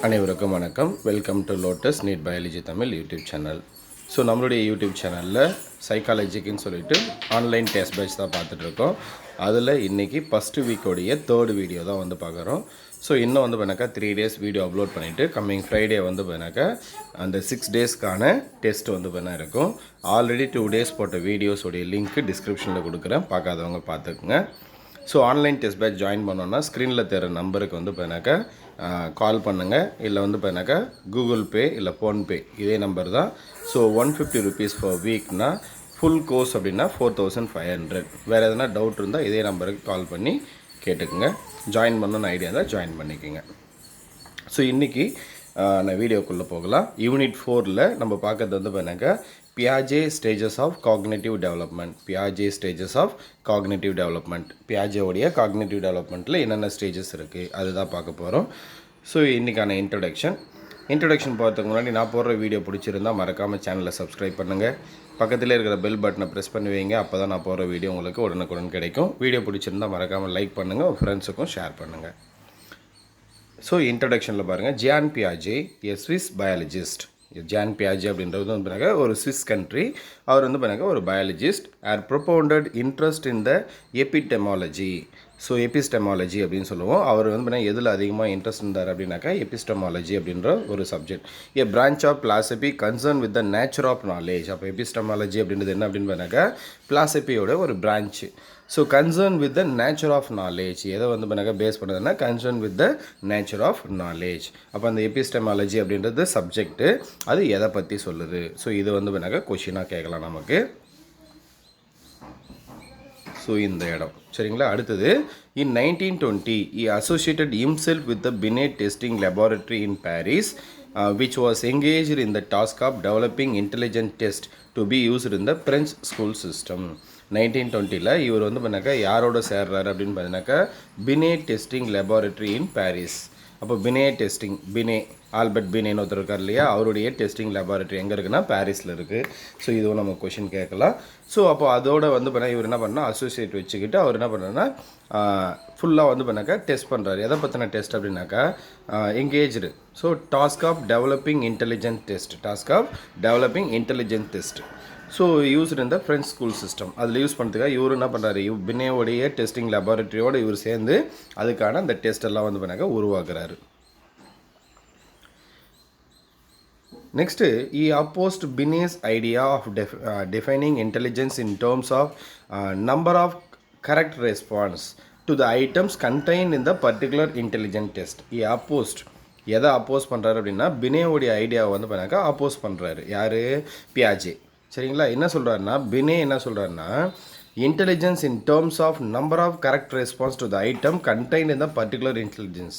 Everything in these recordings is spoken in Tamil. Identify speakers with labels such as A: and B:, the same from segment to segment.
A: அனைவருக்கும் வணக்கம். Welcome to lotus NEET biology Tamil YouTube channel. So நம்மளுடைய யூடியூப் சேனலில் சைக்காலஜிக்குன்னு சொல்லிட்டு ஆன்லைன் டெஸ்ட் பேட்ச் தான் பார்த்துட்ருக்கோம். அதில் இன்றைக்கி ஃபஸ்ட்டு வீக்கோடைய தேர்ட் வீடியோ தான் வந்து பார்க்குறோம். ஸோ இன்னும் வந்து பண்ணாக்கா 3 days வீடியோ அப்லோட் பண்ணிவிட்டு கம்மிங் ஃப்ரைடே வந்து பண்ணாக்கா அந்த 6 daysக்கான டெஸ்ட் வந்து பண்ண இருக்கும். ஆல்ரெடி 2 days போட்ட வீடியோஸோடைய லிங்க்கு டிஸ்கிரிப்ஷனில் கொடுக்குறேன், பார்க்காதவங்க பார்த்துக்குங்க. So online test batch join பண்ணோன்னா ஸ்க்ரீனில் தர நம்பருக்கு வந்து பார்த்தினாக்கா கால் பண்ணுங்கள். இல்லை வந்து பார்த்தினாக்கா கூகுள் பே இல்லை ஃபோன்பே இதே நம்பர் தான். ஸோ 150 rupees for வீக்னா ஃபுல் கோர்ஸ் அப்படின்னா 4500. வேறு எதனா டவுட் இருந்தால் இதே நம்பருக்கு கால் பண்ணி கேட்டுக்குங்க. ஜாயின் பண்ணணுன்னு ஐடியா இருந்தால் ஜாயின் பண்ணிக்கோங்க. ஸோ இன்றைக்கி நான் வீடியோக்குள்ளே போகலாம். யூனிட் 4ல் நம்ம பார்க்குறது வந்து பார்த்தினாக்கா Piaget stages of cognitive development. Piaget stages of cognitive development. Piaget உடைய cognitive developmentல என்னென்ன ஸ்டேஜஸ் இருக்குது அதுதான் பார்க்க போகிறோம். ஸோ இன்றைக்கான இன்ட்ரொடக்ஷன் போகிறதுக்கு முன்னாடி நான் போடுற வீடியோ பிடிச்சிருந்தால் மறக்காமல் சேனலை சப்ஸ்கிரைப் பண்ணுங்கள். பக்கத்தில் இருக்கிற பெல் பட்டனை ப்ரெஸ் பண்ணி வைங்க. அப்போ தான் நான் போடுற வீடியோ உங்களுக்கு உடனுக்குடன் கிடைக்கும். வீடியோ பிடிச்சிருந்தால் மறக்காமல் லைக் பண்ணுங்கள், உங்கள் ஃப்ரெண்ட்ஸுக்கும் ஷேர் பண்ணுங்கள். ஸோ இன்ட்ரொடக்ஷனில் பாருங்கள், ஜியான் பியாஜே எ ஸ்விஸ் பயாலஜிஸ்ட். ஜான் பியாஜே அப்படின்றது வந்து பண்ணாங்க ஒரு ஸ்விஸ் கண்ட்ரி. அவர் வந்து பண்ணாங்க ஒரு biologist. Are propounded interest in the epidemiology. So epistemology அப்படின்னு சொல்லுவோம். அவர் வந்து பண்ணால் எதில் அதிகமாக இன்ட்ரெஸ்ட் இருந்தார் அப்படின்னாக்கா எபிஸ்டெமாலஜி அப்படின்ற ஒரு subject. A branch of philosophy concern with the nature of knowledge. அப்போ எபிஸ்டெமாலஜி அப்படின்றது என்ன அப்படின்னு பண்ணாக்கா பிலாசபியோட ஒரு branch. So concern with the nature of knowledge எதை வந்து பண்ணாக்கா பேஸ் பண்ணுறதுனா concern with the nature of knowledge. அப்போ அந்த எபிஸ்டெமாலஜி அப்படின்றது சப்ஜெக்ட்டு, அது எதை பற்றி சொல்லுது. ஸோ இது வந்து பண்ணாக்கா கொஷினாக கேட்கலாம் நமக்கு. ஸோ இந்த இடம் சரிங்களா. அடுத்தது இன் 1920 he associated himself with the Binet testing laboratory in Paris, which was engaged in the task of developing intelligent tests to be used in the French school system. 1920ல் இவர் வந்து பண்ணாக்கா யாரோட சேர்றாரு அப்படின்னு பார்த்தீங்கன்னாக்கா பினே டெஸ்டிங் லேபார்ட்டரி இன் பாரிஸ். அப்போ பினே டெஸ்டிங், பினே ஆல்பர்ட் பினேன்னு ஒருத்தர் இருக்கார் இல்லையா, அவருடைய டெஸ்டிங் லேபார்ட்டரி எங்கே இருக்குன்னா பாரிஸில் இருக்குது. ஸோ இதுவும் நம்ம கொஷின் கேட்கலாம். ஸோ அப்போ அதோட வந்து பண்ணால் இவர் என்ன பண்ணால் அசோசியேட் வச்சுக்கிட்டு அவர் என்ன பண்ணுறதுன்னா ஃபுல்லாக வந்து பண்ணாக்கா டெஸ்ட் பண்ணுறாரு. எதை பற்றின டெஸ்ட் அப்படின்னாக்கா engaged. So task of developing intelligent test. So used இந்த ஃப்ரெஞ்ச் ஸ்கூல் சிஸ்டம். அதில் யூஸ் பண்ணுறதுக்காக இவர் என்ன பண்ணுறாரு, பினேவுடைய டெஸ்டிங் லேபார்ட்டரியோடு இவர் சேர்ந்து அதுக்கான அந்த டெஸ்ட் எல்லாம் வந்து பண்ணாக்க உருவாக்குறாரு. Next he opposed Binet's idea of defining intelligence in terms of number of correct response to the items contained in the particular intelligent test. He opposed எதை அப்போஸ் பண்ணுறாரு அப்படின்னா பினேவுடைய ஐடியாவை வந்து பண்ணாக்கா அப்போஸ் பண்ணுறாரு. யார்? பியாஜே. சரிங்களா. என்ன சொல்கிறாருன்னா பினே என்ன சொல்கிறாருன்னா intelligence in terms of number of correct response to the item contained in the particular intelligence.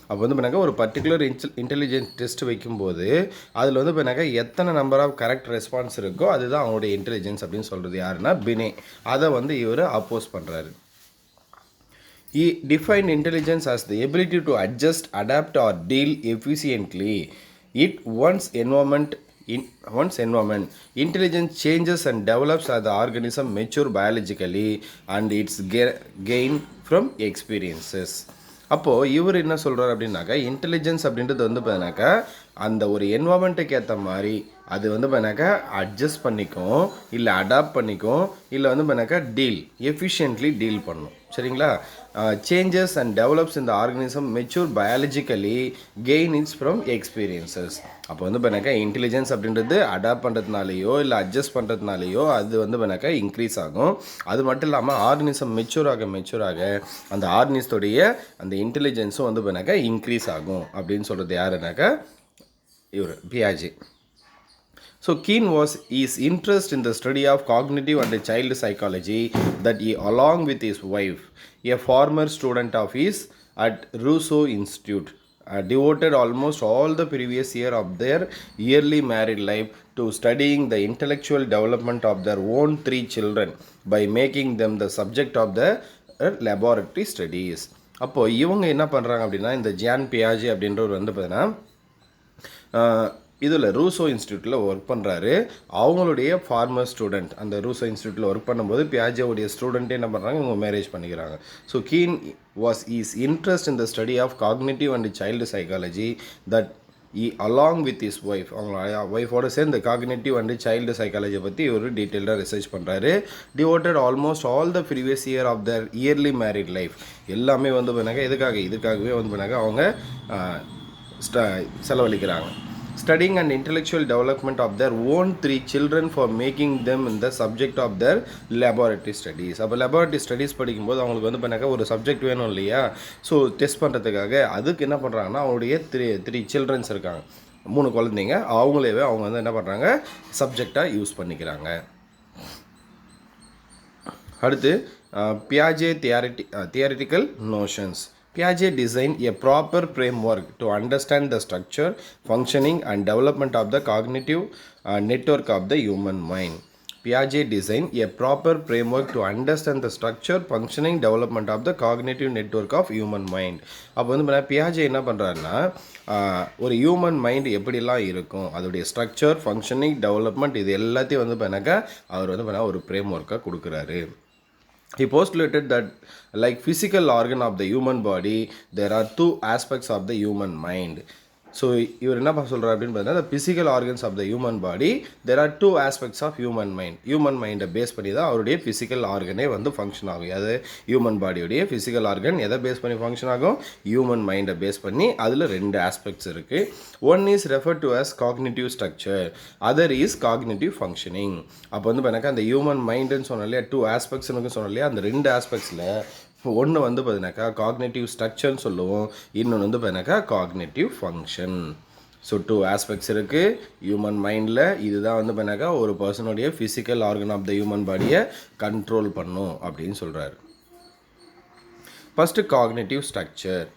A: அப்போ வந்து பண்ணாக்கா ஒரு பர்டிகுலர் இன்டெலிஜென்ஸ் டெஸ்ட் வைக்கும்போது அதில் வந்து பண்ணாக்கா எத்தனை நம்பர் ஆஃப் கரெக்ட் ரெஸ்பான்ஸ் இருக்கோ அதுதான் அவங்களுடைய இன்டெலிஜென்ஸ் அப்படின்னு சொல்கிறது யாருன்னா பினே. அதை வந்து இவர் அப்போஸ் பண்ணுறாரு. He defined intelligence as the ability to adjust, adapt or deal efficiently it one's environment. Intelligence changes and develops as the organism mature biologically and its gain from experiences. அப்போது இவர் என்ன சொல்கிறார் அப்படின்னாக்கா இன்டெலிஜென்ஸ் அப்படின்றது வந்து பார்த்தீங்கன்னாக்கா அந்த ஒரு என்வாமெண்ட்டுக்கு ஏற்ற மாதிரி அது வந்து பார்த்தீங்கன்னாக்கா அட்ஜஸ்ட் பண்ணிக்கும், இல்லை அடாப்ட் பண்ணிக்கும், இல்லை வந்து பார்த்தீங்கன்னாக்கா எஃபிஷியன்ட்லி டீல் பண்ணும். சரிங்களா. சேஞ்சஸ் அண்ட் டெவலப்ஸ் இந்த organism mature biologically gain it's from experiences. அப்போ வந்து பண்ணாக்கா இன்டெலிஜென்ஸ் அப்படின்றது அடாப்ட் பண்ணுறதுனாலையோ இல்லை அட்ஜஸ்ட் பண்ணுறதுனாலையோ அது வந்து பண்ணாக்கா இன்க்ரீஸ் ஆகும். அது மட்டும் இல்லாமல் ஆர்கனிசம் மெச்சூர் ஆக அந்த ஆர்கனிசத்துடைய அந்த இன்டெலிஜென்ஸும் வந்து பண்ணாக்கா இன்க்ரீஸ் ஆகும் அப்படின்னு சொல்கிறது யாருனாக்கா இவர் பியாஜே. So keen was his interest in the study of cognitive and child psychology that he, along with his wife, a former student of his at Rousseau Institute, devoted almost all the previous year of their early married life to studying the intellectual development of their own 3 children by making them the subject of the laboratory studies. அப்போது இவங்க என்ன பண்ணுறாங்க அப்படின்னா இந்த ஜியான் பியாஜே அப்படின்றவர் வந்து பார்த்தீங்கன்னா இதில் ரூசோ இன்ஸ்டியூட்டில் ஒர்க் பண்ணுறாரு. அவங்களுடைய ஃபார்மர் ஸ்டூடெண்ட் அந்த ரூசோ இன்ஸ்டியூட்டில் ஒர்க் பண்ணும்போது பியாஜேவுடைய ஸ்டூடெண்ட்டே என்ன பண்ணுறாங்க, இவங்க மேரேஜ் பண்ணிக்கிறாங்க. So keen was his interest in the study of cognitive and child psychology that he along with his wife அவங்க ஒய்ஃபோட சேர்ந்து காக்னேட்டிவ் அண்ட் சைல்டு சைக்காலஜியை பற்றி ஒரு டீட்டெயில்டாக ரிசர்ச் பண்ணுறாரு. Devoted almost all the previous year of their early married life எல்லாமே வந்து பண்ணாங்க இதுக்காகவே வந்து பண்ணாங்க அவங்க செலவழிக்கிறாங்க. Studying and intellectual development of their own 3 children for making them in the subject of their laboratory studies. அப்போ laboratory studies படிக்கும்போது அவங்களுக்கு வந்து பண்ணாக்க ஒரு சப்ஜெக்ட் வேணும் இல்லையா, ஸோ டெஸ்ட் பண்ணுறதுக்காக அதுக்கு என்ன பண்ணுறாங்கன்னா அவங்களுடைய த்ரீ சில்ட்ரன்ஸ் இருக்காங்க, 3 குழந்தைங்க, அவங்க வந்து என்ன பண்ணுறாங்க சப்ஜெக்டாக யூஸ் பண்ணிக்கிறாங்க. அடுத்து Piaget theoretical notions. Piaget designed a proper framework to understand the structure, functioning and development of the cognitive network of the human mind. Piaget designed a proper framework to understand the structure, functioning, development of the cognitive network of human mind. அப்போ வந்து Piaget என்ன பண்ணுறாருன்னா ஒரு ஹியூமன் மைண்ட் எப்படிலாம் இருக்கும், அதோடைய ஸ்ட்ரக்சர், ஃபங்க்ஷனிங், டெவலப்மெண்ட் இது எல்லாத்தையும் வந்து பண்ணாக்கா அவர் வந்து ஒரு ஃப்ரேம் ஒர்க்காக கொடுக்குறாரு. He postulated that like physical organ of the human body, there are 2 aspects of the human mind. So இவர் என்ன சொல்கிறார் அப்படின்னு பார்த்தீங்கன்னா, the physical organs of the human body, there are 2 aspects of human mind. Human மைண்டை பேஸ் பண்ணி தான் அவருடைய ஃபிசிக்கல் ஆர்கனே வந்து ஃபங்க்ஷன் ஆகும். அது ஹியூமன் பாடியோடைய ஃபிசிக்கல் ஆர்கன் எதை பேஸ் பண்ணி ஃபங்க்ஷன் ஆகும், ஹியூமன் மைண்டை பேஸ் பண்ணி. அதில் 2 ஆஸ்பெக்ட்ஸ் இருக்குது. One is refer to us cognitive structure, other is cognitive functioning. அப்போ வந்து பார்த்தீங்கன்னா அந்த ஹியூமன் மைண்டுன்னு சொன்னோம் இல்லையா, 2 ஆஸ்பெக்ட்ஸ்னு சொன்னோம் இல்லையா, அந்த 2 ஆஸ்பெக்ட்ஸில் ஒன்று வந்து பார்த்தீங்கன்னாக்கா காக்னேட்டிவ் ஸ்ட்ரக்சர்னு சொல்லுவோம், இன்னொன்று வந்து பார்த்தீங்கன்னாக்கா காக்னேட்டிவ் ஃபங்க்ஷன். ஸோ 2 ஆஸ்பெக்ட்ஸ் இருக்குது ஹியூமன் மைண்டில். இதுதான் வந்து பார்த்தீங்கன்னாக்கா ஒரு பர்சனுடைய physical organ of the human பாடியை கண்ட்ரோல் பண்ணும் அப்படின்னு சொல்கிறாரு. First cognitive structure.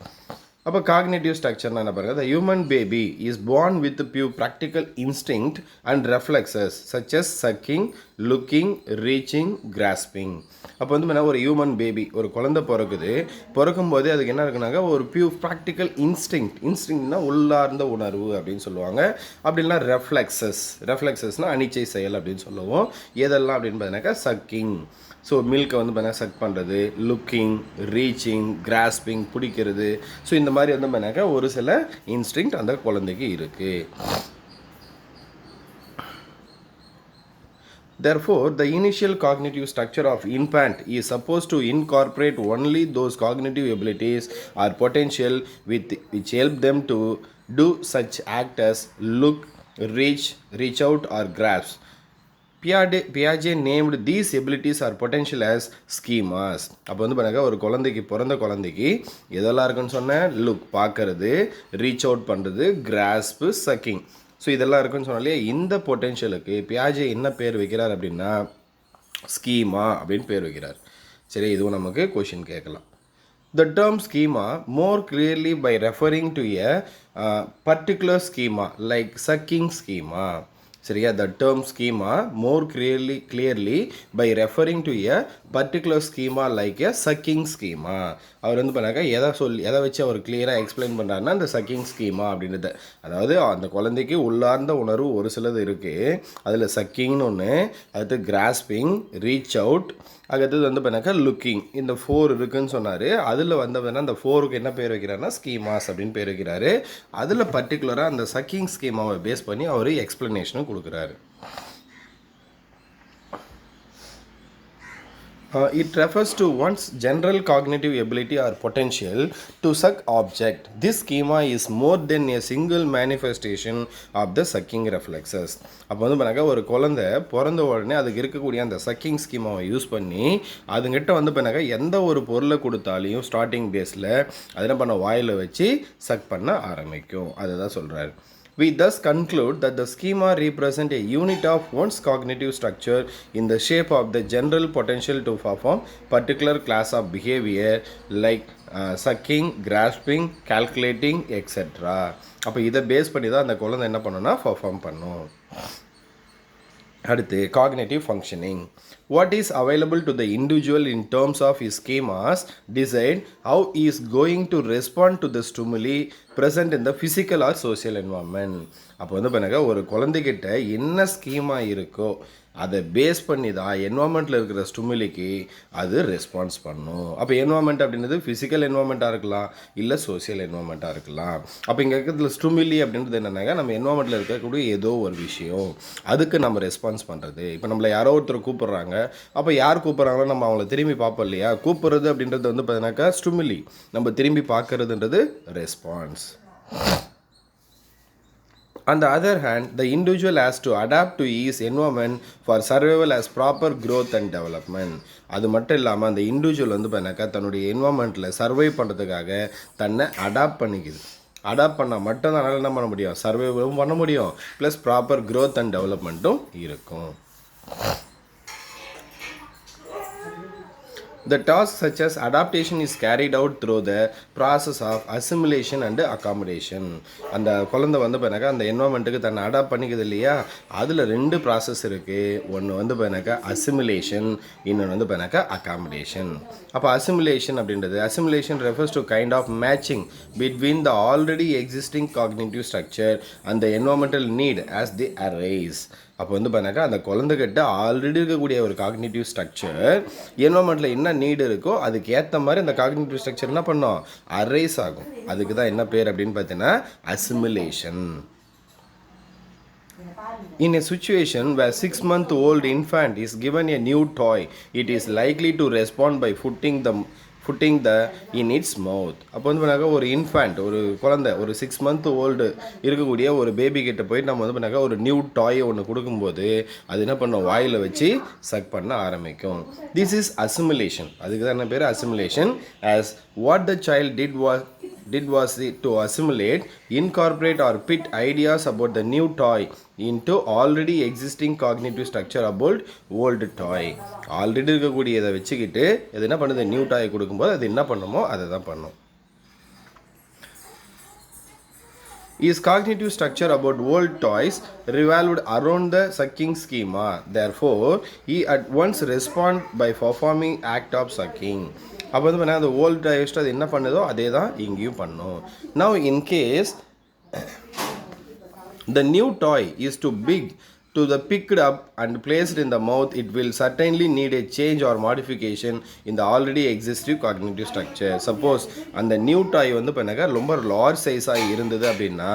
A: அப்போ காக்னேட்டிவ் ஸ்ட்ரக்சர்னா என்ன பாருங்கள், the human baby is born with pure practical instinct and reflexes such as sucking, looking, reaching, grasping. அப்போ வந்து ஒரு ஹியூமன் பேபி, ஒரு குழந்தை பிறக்கும்போது அதுக்கு என்ன இருக்குனாக்கா ஒரு பியூர் ப்ராக்டிக்கல் இன்ஸ்டிங்க்ட்னா உள்ளார்ந்த உணர்வு அப்படின்னு சொல்லுவாங்க. அப்படின்னா ரெஃப்ளெக்ஸஸ்னால் அனிச்சை செயல் அப்படின்னு சொல்லுவோம். எதெல்லாம் அப்படின்னு பார்த்தீங்கன்னாக்கா சக்கிங், ஸோ மில்கை வந்து பார்த்தீங்கன்னா சக் பண்ணுறது, லுக்கிங், ரீச்சிங், கிராஸ்பிங், பிடிக்கிறது. ஸோ இந்த மாதிரி வந்து பார்த்தீங்கன்னாக்கா ஒரு சில இன்ஸ்டிங்க்ட் அந்த குழந்தைக்கு இருக்குது. Therefore, the initial cognitive structure of infant is supposed to incorporate only those cognitive abilities or potential which help them to do such act as look, reach out or grasp. Piaget named these abilities or potential as schemas. அப்போ வந்து பாருங்க ஒரு பிறந்த குழந்தைக்கு எதெல்லாம் இருக்குன்னு சொன்னேன், லுக் பார்க்கறது, ரீச் அவுட் பண்ணுறது, கிராஸ்ப், சக்கிங். ஸோ இதெல்லாம் இருக்குன்னு சொன்னாலே இந்த பொட்டென்ஷியலுக்கு பியாஜே என்ன பேர் வைக்கிறார் அப்படின்னா ஸ்கீமா அப்படின்னு பேர் வைக்கிறார். சரி, இதுவும் நமக்கு கொஷின் கேட்கலாம். The term schema more clearly by referring to a particular schema like sucking schema. சரியா, the term schema more clearly by referring to a particular schema like a sucking schema. அவர் வந்து பண்ணாக்கா எதை வச்சு அவர் கிளியராக எக்ஸ்பிளைன் பண்ணுறாருன்னா இந்த சக்கிங் ஸ்கீமா அப்படின்றத, அதாவது அந்த குழந்தைக்கு உள்ளார்ந்த உணர்வு ஒரு சிலது இருக்குது, அதில் சக்கிங்னு ஒன்று, அடுத்து கிராஸ்பிங், ரீச் அவுட், அடுத்தது வந்து பண்ணாக்கா லுக்கிங், இந்த 4 இருக்குதுன்னு சொன்னார். அதில் வந்து அந்த 4க்கு என்ன பேர் வைக்கிறாருன்னா ஸ்கீமாஸ் அப்படின்னு பேர் வைக்கிறாரு. அதில் பர்டிகுலராக அந்த சக்கிங் ஸ்கீமாவை பேஸ் பண்ணி அவர் எக்ஸ்பிளனேஷனும் கொடுக்குறாரு. It refers to one's general cognitive ability or potential to suck object. This schema is more than a single manifestation of the sucking reflexes. அப்போ வந்து பண்ணாக்கா ஒரு குழந்தை பிறந்த உடனே அதுக்கு இருக்கக்கூடிய அந்த சக்கிங் ஸ்கீமாவை யூஸ் பண்ணி அதுங்கிட்ட வந்து பண்ணாக்கா எந்த ஒரு பொருளை கொடுத்தாலையும் ஸ்டார்டிங் பேஸில் அது என்ன பண்ண வாயில் வச்சு சக் பண்ண ஆரம்பிக்கும். அதுதான் சொல்கிறாரு. We thus conclude that the schema represents a unit of one's cognitive structure in the shape of the general potential to perform particular class of behavior like sucking, grasping, calculating, etc. அப்போ இதை பேஸ் பண்ணி தான் அந்த குழந்தை என்ன பண்ணணும்னா பர்ஃபார்ம் பண்ணும். அடுத்து cognitive functioning. What is available to the individual in terms of his schemas decide how he is going to respond to the stimuli present in the physical or social environment. அப்போ வந்து பண்ணாக்க ஒரு குழந்தைகிட்ட என்ன ஸ்கீமா இருக்கோ அதை பேஸ் பண்ணி தான் என்வாமெண்ட்டில் இருக்கிற ஸ்டிமுலிக்கு அது ரெஸ்பான்ஸ் பண்ணும். அப்போ என்வாமெண்ட் அப்படின்றது ஃபிசிக்கல் என்வாமெண்ட்டாக இருக்கலாம், இல்லை சோசியல் என்வாமெண்ட்டாக இருக்கலாம். அப்போ இங்கே இருக்கிறதுல ஸ்டிமுலி அப்படின்றது என்னென்னாங்க, நம்ம என்வாமெண்ட்டில் இருக்கக்கூடிய ஏதோ ஒரு விஷயம் அதுக்கு நம்ம ரெஸ்பான்ஸ் பண்ணுறது. இப்போ நம்மளை யாரோ ஒருத்தர் கூப்பிட்றாங்க, அப்போ யார் கூப்பிட்றாங்களோ நம்ம அவங்கள திரும்பி பார்ப்போம் இல்லையா. கூப்பிட்றது அப்படின்றது வந்து பார்த்தீங்கன்னாக்கா ஸ்டிமுலி, நம்ம திரும்பி பார்க்கறதுன்றது response. On the other hand, the individual has to adapt to his environment for survival as proper growth and development. அது மட்டும் இல்லாமல் அந்த இண்டிவிஜுவல் வந்து பார்த்தீங்கன்னாக்கா தன்னுடைய என்வாமெண்ட்டில் சர்வை பண்ணுறதுக்காக தன்னை அடாப்ட் பண்ணிக்குது. அடாப்ட் பண்ணால் மட்டும்தான் என்ன பண்ண முடியும், சர்வைவும் பண்ண முடியும், ப்ளஸ் ப்ராப்பர் growth அண்ட் டெவலப்மெண்ட்டும் இருக்கும். The task such as adaptation is carried out through the process of assimilation and accommodation. அந்த குழந்தை வந்து பார்த்தீங்கன்னாக்கா அந்த என்வாமெண்ட்டுக்கு தன்னை அடாப்ட் பண்ணிக்குது இல்லையா, அதில் 2 ப்ராசஸ் இருக்குது. ஒன்று வந்து பார்த்தீங்கன்னாக்கா அசிமுலேஷன், இன்னொன்று வந்து பார்த்தீங்கன்னாக்கா அக்காமடேஷன். அப்போ அசிமுலேஷன் அப்படின்றது, assimilation refers to kind of matching between the already existing cognitive structure and the environmental need as they arise. அப்போ வந்து பார்த்தீங்கன்னாக்கா அந்த குழந்தைகிட்ட ஆல்ரெடி இருக்கக்கூடிய ஒரு காக்னிட்டிவ் ஸ்ட்ரக்சர் என்வாமெண்ட்டில் என்ன நீடு இருக்கோ அதுக்கு ஏற்ற மாதிரி அந்த காக்னிட்டிவ் ஸ்ட்ரக்சர் என்ன பண்ணோம், அரைஸ் ஆகும். அதுக்கு தான் என்ன பேர் அப்படின்னு பார்த்தீங்கன்னா assimilation. In a situation where 6-month-old infant is given a new toy, it is likely to respond by putting the in its mouth. அப்போ வந்து பண்ணாக்கா ஒரு இன்ஃபேண்ட், ஒரு குழந்தை, ஒரு 6 month ஓல்டு இருக்கக்கூடிய ஒரு பேபி கிட்ட போய் நம்ம வந்து பண்ணாக்கா ஒரு நியூ டாயை ஒன்று கொடுக்கும்போது அது என்ன பண்ணும், வாயில் வச்சு சக் பண்ண ஆரம்பிக்கும். This is assimilation. அதுக்கு தான் என்ன பேர் assimilation. as what the child did was to assimilate, incorporate or pit ideas about the new toy into already existing cognitive structure about old toy. Already இருக்கக்கூடிய இதை வச்சுக்கிட்டு இது என்ன பண்ணுது, நியூ டாய் கொடுக்கும்போது அது என்ன பண்ணுமோ அதை தான் பண்ணும். His cognitive structure about old toys revolved around the sucking schema. Therefore, he at once respond by performing act of sucking. அப்போ வந்து பார்த்தீங்கன்னா அந்த ஓல்டு டாய் வச்சுட்டு அது என்ன பண்ணுதோ அதே தான் இங்கேயும் பண்ணும். Now in case the new toy is too big to the picked up and placed in the mouth, it will certainly need a change or modification in the already existing cognitive structure. Suppose அந்த நியூ டாய் வந்து பண்ணாக்கா ரொம்ப லார்ஜ் சைஸாக இருந்தது அப்படின்னா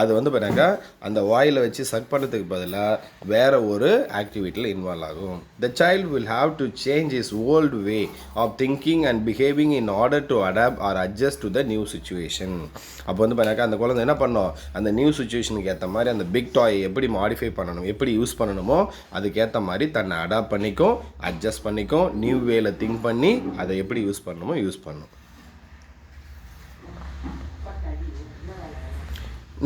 A: அது வந்து பண்ணாக்கா அந்த வாயில் வச்சு சக் பண்ணுறதுக்கு பதிலாக வேறு ஒரு ஆக்டிவிட்டியில் இன்வால்வ் ஆகும். The child will have to change his old way of thinking and behaving in order to adapt or adjust to the new situation. அப்போ வந்து பண்ணாக்கா அந்த குழந்தை என்ன பண்ணோம், அந்த நியூ சுச்சுவேஷனுக்கு ஏற்ற மாதிரி அந்த பிக் டாயை எப்படி மாடிஃபை பண்ணணும், எப்படி யூஸ் பண்ணணுமோ அதுக்கேற்ற மாதிரி தன்னை அடாப்ட் பண்ணிக்கும், அட்ஜஸ்ட் பண்ணிக்கும், நியூ வேல திங்க் பண்ணி அதை எப்படி யூஸ் பண்ணணுமோ யூஸ் பண்ணும்.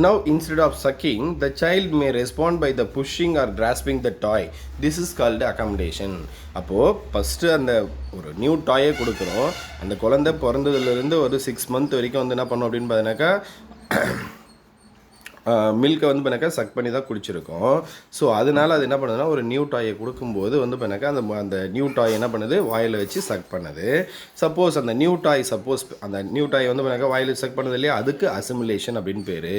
A: Now instead of sucking, the child may respond by the pushing or grasping the toy. This is called accommodation. அப்போது ஃபஸ்ட்டு அந்த ஒரு நியூ டாயை கொடுக்குறோம். அந்த குழந்தை பிறந்ததுலேருந்து ஒரு 6 month வரைக்கும் வந்து என்ன பண்ணோம் அப்படின்னு பார்த்தீங்கன்னாக்கா மில்கை வந்து பண்ணாக்கா சக் பண்ணி தான் குடிச்சிருக்கோம். ஸோ அதனால் அது என்ன பண்ணுதுன்னா ஒரு நியூ டாயை கொடுக்கும்போது வந்து பண்ணாக்கா அந்த நியூ டாய் என்ன பண்ணுது, வாயில் வச்சு சக் பண்ணுது. சப்போஸ் அந்த நியூ டாய் அந்த நியூ டாய் வந்து பண்ணாக்கா வாயில் வச்சு சக் பண்ணுது இல்லையா, அதுக்கு அசிமுலேஷன் அப்படின்னு பேர்.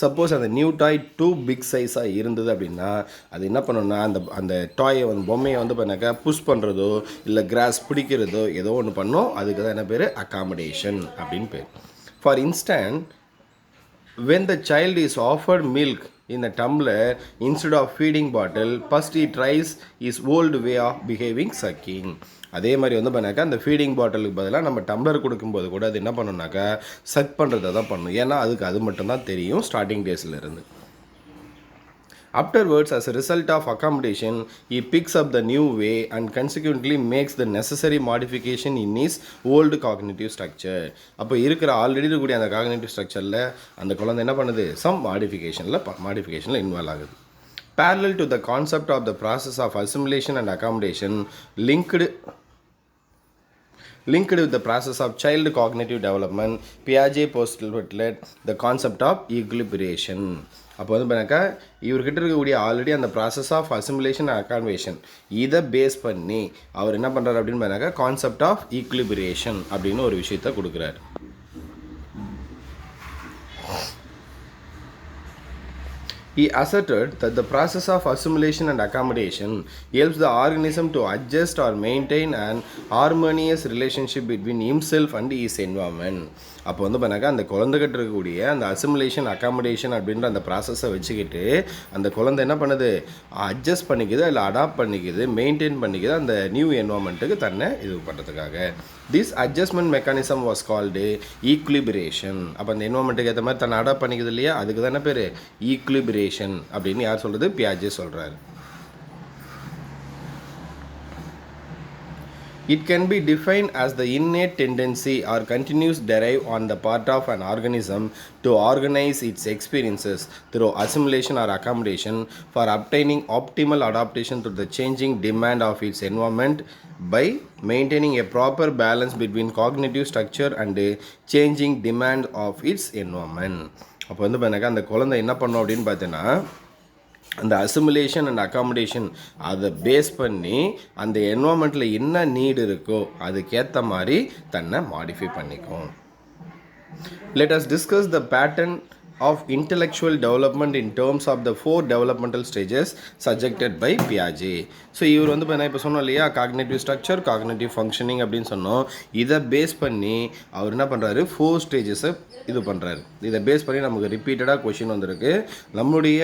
A: சப்போஸ் அந்த நியூ டாய் டூ பிக் சைஸாக இருந்தது அப்படின்னா அது என்ன பண்ணணும்னா அந்த டாயை வந்து பொம்மையை வந்து பண்ணாக்கா புஷ் பண்ணுறதோ இல்லை கிராஸ் பிடிக்கிறதோ ஏதோ ஒன்று பண்ணோம். அதுக்கு தான் என்ன பேர், அக்காமடேஷன் அப்படின்னு பேர். For instant, when the child is offered milk in a tumbler instead of feeding bottle, first he tries his old way of behaving sucking. அதே மாதிரி வந்து பண்ணாக்கா அந்த ஃபீடிங் பாட்டிலுக்கு பதிலாக நம்ம டம்ளர் கொடுக்கும்போது கூட அது என்ன பண்ணணுன்னாக்கா சக் பண்ணுறதை தான் பண்ணணும். ஏன்னா அதுக்கு அது மட்டும்தான் தெரியும் starting டேஸ்லேருந்து. Afterwards, as a result of accommodation, he picks up the new way and consequently makes the necessary modification in his old cognitive structure. அப்போ இருக்கிற ஆல்ரெடி இருக்கக்கூடிய அந்த காக்னிட்டிவ் ஸ்ட்ரக்சரில் அந்த குழந்தை என்ன பண்ணுது, சம் மாடிஃபிகேஷனில் இன்வால்வ் ஆகுது. Parallel to the concept of the process of assimilation and accommodation, linked with the process of child cognitive development, Piaget postulated the concept of equilibration. அப்போ வந்து பண்ணாக்கா இவர்கிட்ட இருக்கக்கூடிய ஆல்ரெடி அந்த process of assimilation and accommodation இதை பேஸ் பண்ணி அவர் என்ன பண்ணுறாரு அப்படின்னு பண்ணாக்கா கான்செப்ட் ஆஃப் ஈக்குலிபிரேஷன் அப்படின்னு ஒரு விஷயத்தை கொடுக்குறாரு. He asserted that the process of assimilation and accommodation helps the organism to adjust or maintain an harmonious relationship between himself and his environment. அப்போ வந்து பண்ணாக்கா அந்த குழந்தைகிட்ட இருக்கக்கூடிய அந்த அசிமுலேஷன் அக்காமடேஷன் அப்படின்ற அந்த ப்ராசஸை வச்சுக்கிட்டு அந்த குழந்தை என்ன பண்ணுது, அட்ஜஸ்ட் பண்ணிக்குது, இல்லை அடாப்ட் பண்ணிக்குது, மெயின்டைன் பண்ணிக்குது அந்த நியூ என்வரான்மெண்ட்டுக்கு தன்னை இது பண்ணுறதுக்காக. This adjustment mechanism was called equilibration. அப்போ அந்த என்வரான்மெண்ட்டுக்கு ஏற்ற மாதிரி தன்னை அடாப்ட் பண்ணிக்குது இல்லையா, அதுக்கு தானே பேர் ஈக்லிபிரேஷன் அப்படின்னு யார் சொல்கிறது, பியாஜே சொல்கிறாரு. It can be defined as the innate tendency or continuous drive on the part of an organism to organize its experiences through assimilation or accommodation for obtaining optimal adaptation to the changing demand of its environment by maintaining a proper balance between cognitive structure and changing demand of its environment. அப்போ வந்து பார்த்தீங்கன்னா அந்த குழந்தை என்ன பண்ணும் அப்படின்னு பார்த்தீங்கன்னா அந்த அசிமுலேஷன் அண்ட் அக்காமடேஷன் அதை பேஸ் பண்ணி அந்த என்வரான்மெண்ட்டில் என்ன நீடு இருக்கோ அதுக்கேற்ற மாதிரி தன்னை மாடிஃபை பண்ணிக்கும். Let us discuss the pattern of intellectual development in terms of the 4 developmental stages suggested by Piaget. So இவர் வந்து இப்போ சொன்னோம் இல்லையா, காக்னேட்டிவ் ஸ்ட்ரக்சர், காக்னேட்டிவ் ஃபங்க்ஷனிங் அப்படின்னு சொன்னோம். இதை பேஸ் பண்ணி அவர் என்ன பண்ணுறாரு, 4 ஸ்டேஜஸை இது பண்ணுறாரு. இதை பேஸ் பண்ணி நமக்கு ரிப்பீட்டடாக கொஷின் வந்திருக்கு. நம்மளுடைய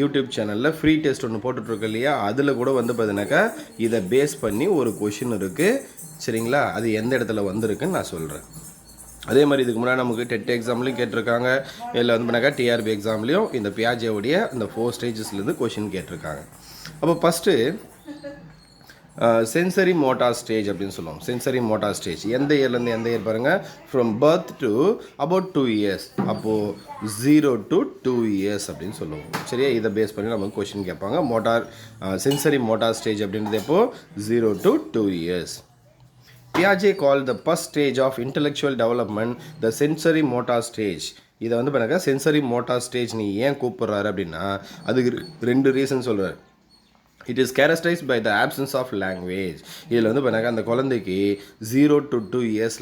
A: யூடியூப் சேனலில் ஃப்ரீ டெஸ்ட் ஒன்று போட்டுட்ருக்கு இல்லையா, அதில் கூட வந்து பார்த்தீங்கன்னாக்கா இதை பேஸ் பண்ணி ஒரு கொஷின் இருக்குது. சரிங்களா, அது எந்த இடத்துல வந்திருக்குன்னு நான் சொல்கிறேன். அதே மாதிரி இதுக்கு முன்னாடி நமக்கு டெட் எக்ஸாம்லையும் கேட்டிருக்காங்க, இல்லை வந்து பண்ணாக்கா டிஆர்பி எக்ஸாம்லேயும் இந்த பியாஜேவுடைய இந்த 4 ஸ்டேஜஸ்லேருந்து கொஷின் கேட்டிருக்காங்க. அப்போ ஃபஸ்ட்டு சென்சரி மோட்டார் ஸ்டேஜ் அப்படின்னு சொல்லுவோம். சென்சரி மோட்டார் ஸ்டேஜ் எந்த இயர்லேருந்து எந்த இயர் பாருங்கள், from birth to about 2 years, அப்போது 0 to 2 years அப்படின்னு சொல்லுவோம். சரியா, இதை பேஸ் பண்ணி நமக்கு கொஷின் கேட்பாங்க. மோட்டார் சென்சரி மோட்டார் ஸ்டேஜ் அப்படின்றது எப்போது 0 to 2 years. Piaget called the first stage of intellectual development the sensory motor stage. இதை வந்து பண்ணாக்கா சென்சரி மோட்டார் ஸ்டேஜ் நீ ஏன் கூப்பிட்றாரு அப்படின்னா அதுக்கு 2 ரீசன் சொல்கிறார். It is characterised by the absence of language. இதில் வந்து பண்ணாக்கா அந்த குழந்தைக்கு 0 to 2 years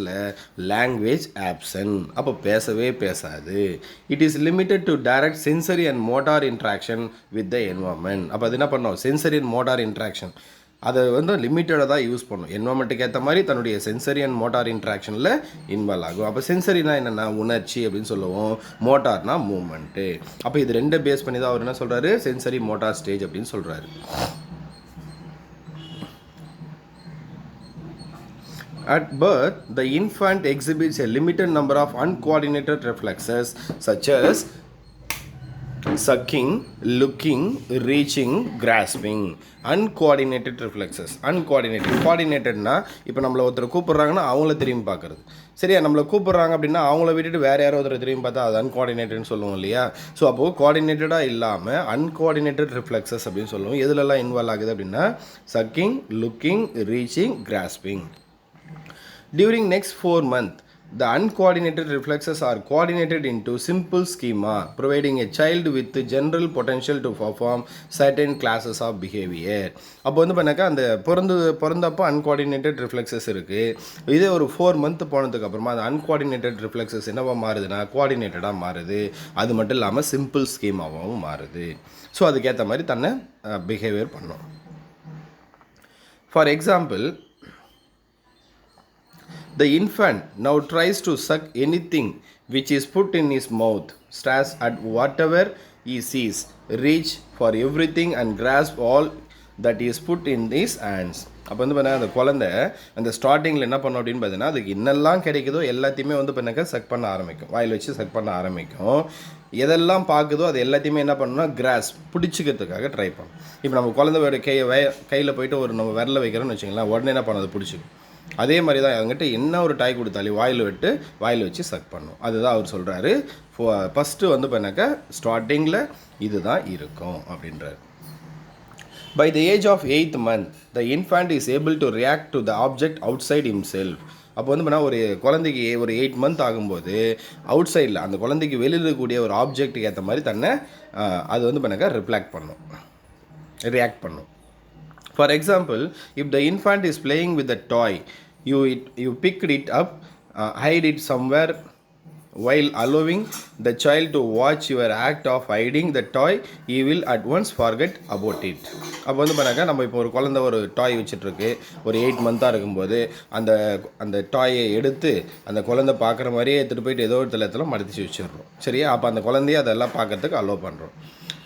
A: லாங்குவேஜ் ஆப்சன், அப்போ பேசவே பேசாது. It is limited to direct sensory and motor interaction with the environment. அப்போ அது என்ன பண்ணோம், சென்சரி அண்ட் மோட்டார் இன்ட்ராக்ஷன் அதை வந்து லிமிட்டடாக தான் யூஸ் பண்ணும். என்வரான்மெண்ட்டுக்கு ஏற்ற மாதிரி தன்னுடைய சென்சரி அண்ட் மோட்டார் இன்ட்ராக்ஷனில் இன்வால்வ் ஆகும். அப்போ சென்சரினா என்னென்னா உணர்ச்சி அப்படின்னு சொல்லுவோம், மோட்டார்னா மூமெண்ட்டு. அப்போ இது 2 பேஸ் பண்ணி தான் அவர் என்ன சொல்கிறாரு, சென்சரி மோட்டார் ஸ்டேஜ் அப்படின்னு சொல்கிறாரு. At birth, the infant exhibits a limited number of uncoordinated reflexes such as sucking, looking, reaching, grasping. Uncoordinated reflexes. கோஆர்டினேட்டட்னா இப்போ நம்மளை ஒருத்தர் கூப்பிட்றாங்கன்னா அவங்கள திரும்பி பார்க்குறது. சரியா, நம்மளை கூப்பிட்றாங்க அப்படின்னா அவங்கள விட்டுட்டு வேறு யாரோ ஒருத்தர் திரும்பி பார்த்தா அது அன்கோஆர்டினேட்டட்னு சொல்லுவோம் இல்லையா. ஸோ அப்போது கோஆர்டினேட்டடாக இல்லாமல் அன்கோஆர்டினேட்டட் ரிஃப்ளெக்ஸஸ் அப்படின்னு சொல்லுவோம். எதுலெல்லாம் இன்வால்வ் ஆகுது அப்படின்னா sucking, looking, reaching, grasping. During next 4 months, the uncoordinated reflexes are coordinated into simple schema, providing a child with the general potential to perform certain classes of behavior. அப்போ வந்து பண்ணாக்கா அந்த பிறந்தப்போ அன்கோஆர்டினேட்டட் ரிஃப்ளெக்ஸஸ் இருக்குது. இதே ஒரு 4 month போனதுக்கு அப்புறமா அந்த அன்கோஆர்டினேட்டட் ரிஃப்ளெக்ஸஸ் என்னவா மாறுதுன்னா கோஆர்டினேட்டடாக மாறுது. அது மட்டும் இல்லாமல் சிம்பிள் ஸ்கீமாகவும் மாறுது. ஸோ அதுக்கேற்ற மாதிரி தன்னை பிஹேவியர் பண்ணும். For example, the infant now tries to suck anything which is put in his mouth, stares at whatever he sees, reach for everything and grasp all that is put in his hands. அப்போ வந்து பார்த்தீங்கன்னா அந்த குழந்தை அந்த ஸ்டார்டிங்கில் என்ன பண்ணோம் அப்படின்னு பார்த்தீங்கன்னா அதுக்கு என்னெல்லாம் கிடைக்குதோ எல்லாத்தையுமே வந்து பண்ணாக்கா சக் பண்ண ஆரம்பிக்கும், வாயில் வச்சு சக் பண்ண ஆரம்பிக்கும். எதெல்லாம் பார்க்குதோ அது எல்லாத்தையுமே என்ன பண்ணணும்னா கிராஸ் பிடிச்சிக்கிறதுக்காக ட்ரை பண்ணும். இப்போ நம்ம குழந்தையோட கையில் போயிட்டு ஒரு நம்ம விரல வைக்கிறோம்னு வச்சுக்கலாம், உடனே என்ன பண்ணது பிடிச்சிக்கும். அதே மாதிரி தான் அவங்ககிட்ட என்ன ஒரு டாய் கொடுத்தாலும் வாயில் வச்சு சக் பண்ணும். அதுதான் அவர் சொல்கிறாரு. ஃபஸ்ட்டு வந்து பண்ணாக்கா ஸ்டார்டிங்கில் இது தான் இருக்கும் அப்படின்றார். By the age of 8th month, the infant is able to react to the object outside himself. அப்போ வந்து பண்ணால் ஒரு குழந்தைக்கு ஒரு 8 month ஆகும்போது அவுட் சைடில் அந்த குழந்தைக்கு வெளியில் இருக்கக்கூடிய ஒரு ஆப்ஜெக்ட்டுக்கு ஏற்ற மாதிரி தன்னை அது வந்து பண்ணாக்கா ரியாக்ட் பண்ணும். For example, if the infant is playing with a toy, you picked it up, hide it somewhere while allowing the child to watch your act of hiding the toy, he will at once forget about it. அப்போ வந்து பண்ணாக்கா நம்ம இப்போ ஒரு குழந்தை ஒரு டாய் வச்சுட்ருக்கு, ஒரு 8 மந்த்தாக இருக்கும்போது அந்த அந்த டாயை எடுத்து அந்த குழந்தை பார்க்குற மாதிரியே எடுத்துகிட்டு போயிட்டு ஏதோ ஒரு இடத்துல மடிச்சு வச்சிடுறோம். சரியா? அப்போ அந்த குழந்தைய அதெல்லாம் பார்க்கறதுக்கு அலோவ் பண்ணுறோம்.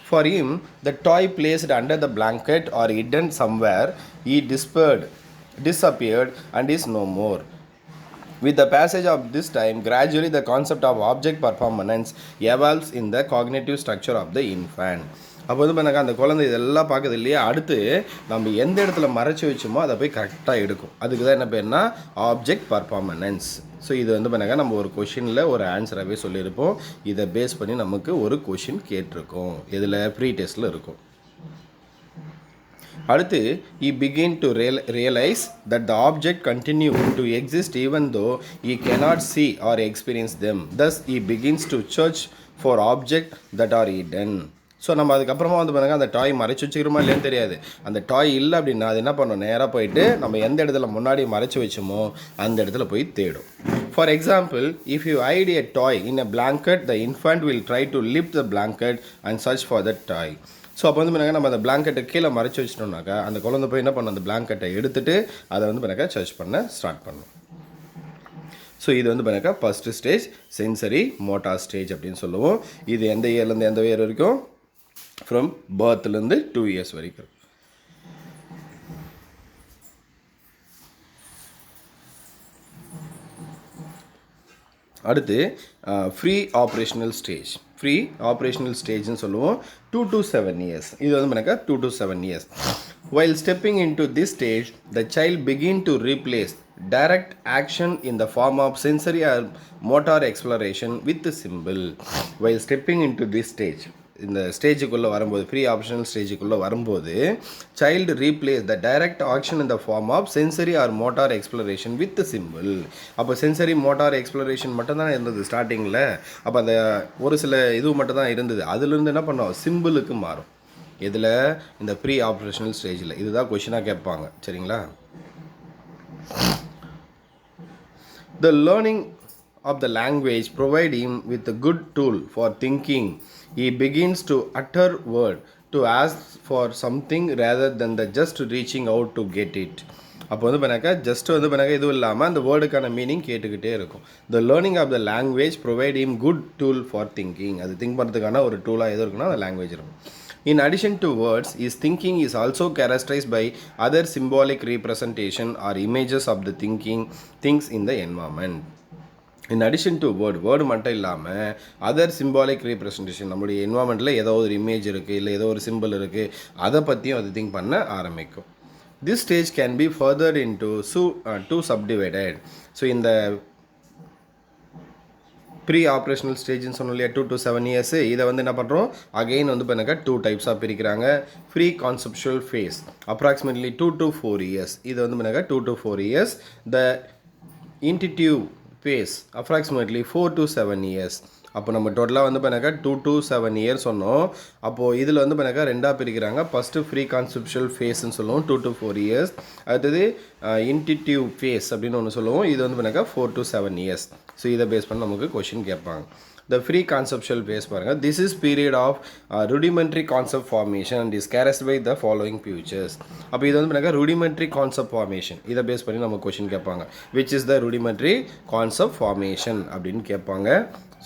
A: For him, the toy placed under the blanket or hidden somewhere, he disappeared and is no more. With the passage of this time, gradually the concept of object permanence evolves in the cognitive structure of the infant. அப்போ வந்து பண்ணாக்கா அந்த குழந்தை இதெல்லாம் பார்க்குது இல்லையா, அடுத்து நம்ம எந்த இடத்துல மறைச்சி வச்சோமோ அதை போய் கரெக்டாக எடுக்கும். அதுக்கு தான் என்ன பேர்னா ஆப்ஜெக்ட் பர்ஃபார்மனன்ஸ். ஸோ இது வந்து பண்ணாக்கா நம்ம ஒரு கொஷினில் ஒரு ஆன்சராகவே சொல்லியிருப்போம். இதை பேஸ் பண்ணி நமக்கு ஒரு கொஷின் கேட்டிருக்கோம். இதில் ப்ரீ டெஸ்ட்டில் இருக்கும். அடுத்து he begin to realize that the object continue to exist even though he cannot see or experience them. Thus he begins to search for objects that are hidden. So நம்ம அதுக்கப்புறமா வந்து பாருங்கள் அந்த டாய் மறைச்சி வச்சுக்கிறோமா இல்லைன்னு தெரியாது. அந்த டாய் இல்லை அப்படின்னா அது என்ன பண்ணணும், நேராக போயிட்டு நம்ம எந்த இடத்துல முன்னாடி மறைச்சி வச்சோமோ அந்த இடத்துல போய் தேடும். For example, if you hide a toy in a blanket, the infant will try to lift the blanket and search for that toy. So அப்போ வந்து பண்ணாக்கா நம்ம அந்த பிளாங்கெட்டை கீழே மறைச்சி வச்சிட்டோம்னாக்கா அந்த குழந்தை போய் என்ன பண்ணணும், அந்த பிளாங்கெட்டை எடுத்துகிட்டு அதை வந்து பண்ணாக்கா சர்ச் பண்ண ஸ்டார்ட் பண்ணணும். ஸோ இது வந்து பண்ணாக்கா first stage sensory motor stage அப்படின்னு சொல்லுவோம். இது எந்த இயர்லேருந்து எந்த இயர் வரைக்கும், ஃப்ரம் பர்த்லேருந்து 2 years வரைக்கும். அடுத்து pre operational stage. Pre operational ஸ்டேஜ்னு சொல்லுவோம். 2 to 7 years. இது வந்து பண்ணாக்கா 2 to 7 years. While stepping into this stage, the child begin to replace direct action in the form of sensory or motor exploration with the symbol. While stepping into this stage, இந்த ஸ்டேஜுக்குள்ளே வரும்போது, ஃப்ரீ ஆப்ஷனல் ஸ்டேஜுக்குள்ளே வரும்போது, child replace the direct action in the form of sensory or motor exploration with simple. அப்போ சென்சரி மோட்டார் எக்ஸ்ப்ளரேஷன் மட்டும் தான் இருந்தது ஸ்டார்டிங்கில். அப்போ அந்த ஒரு சில இது மட்டும் தான் இருந்தது. அதுலேருந்து என்ன பண்ணோம், சிம்பிளுக்கு மாறும். இதில் இந்த ப்ரீ ஆப்ரேஷனல் ஸ்டேஜில் இதுதான் கொஷினாக கேட்பாங்க. சரிங்களா? The learning of the language provide him with a good tool for thinking. He begins to utter word to ask for something rather than the just reaching out to get it. அப்போ வந்து பண்ணாக்கா ஜஸ்ட் வந்து பண்ணாக்கா இதுவும் இல்லாமல் அந்த வேர்டுக்கான மீனிங் கேட்டுக்கிட்டே இருக்கும். The learning of the language provide him good tool for thinking. அது திங்க் பண்ணுறதுக்கான ஒரு டூலாக எது இருக்குன்னா அந்த லாங்குவேஜ் இருக்கும். In addition to words, his thinking is also characterized by other symbolic representation or images of the things in the environment. In addition to word மட்டும் இல்லாமல் அதர் சிம்பாலிக் ரீப்ரசன்டேஷன், நம்மளுடைய என்வாமெண்ட்டில் ஏதோ ஒரு இமேஜ் இருக்குது, இல்லை ஏதோ ஒரு சிம்பிள் இருக்குது, அதை பற்றியும் அது திங்க் பண்ண ஆரம்பிக்கும். This stage can be furthered into two subdivided. So இந்த ப்ரீ ஆப்ரேஷனல் ஸ்டேஜ்னு சொன்னோம் இல்லையா, 2 to 7 years. இதை வந்து என்ன பண்ணுறோம், அகெயின் வந்து பண்ணாக்கா 2 types பிரிக்கிறாங்க. Preconceptual phase approximately 2 to 4 years. இது வந்து பண்ணாக்கா 2 to 4 years. The இன்டிடியூவ் phase approximately 4 to 7 years. அப்போ நம்ம டோட்டலாக வந்து பண்ணாக்கா 2 to 7 years சொன்னோம். அப்போது இதில் வந்து பண்ணாக்கா ரெண்டாக பிரிக்கிறாங்க. ஃபஸ்ட்டு ஃப்ரீ கான்செப்சுவல் ஃபேஸ்ன்னு சொல்லுவோம் 2 to 4 years. அடுத்தது இன்டிடியூவ் ஃபேஸ் அப்படின்னு ஒன்று சொல்லுவோம். இது வந்து பண்ணாக்கா 4 to 7 years. ஸோ இதை பேஸ் பண்ணி நமக்கு கொஷின் கேட்பாங்க. The free conceptual phase பாருங்கள். This is period of rudimentary concept formation and is characterized by the following features. அப்போ இது வந்து பண்ணாக்கா rudimentary concept formation. இதை பேஸ் பண்ணி நம்ம கொஷின் கேட்பாங்க. Which is the rudimentary concept formation அப்படின்னு கேட்பாங்க.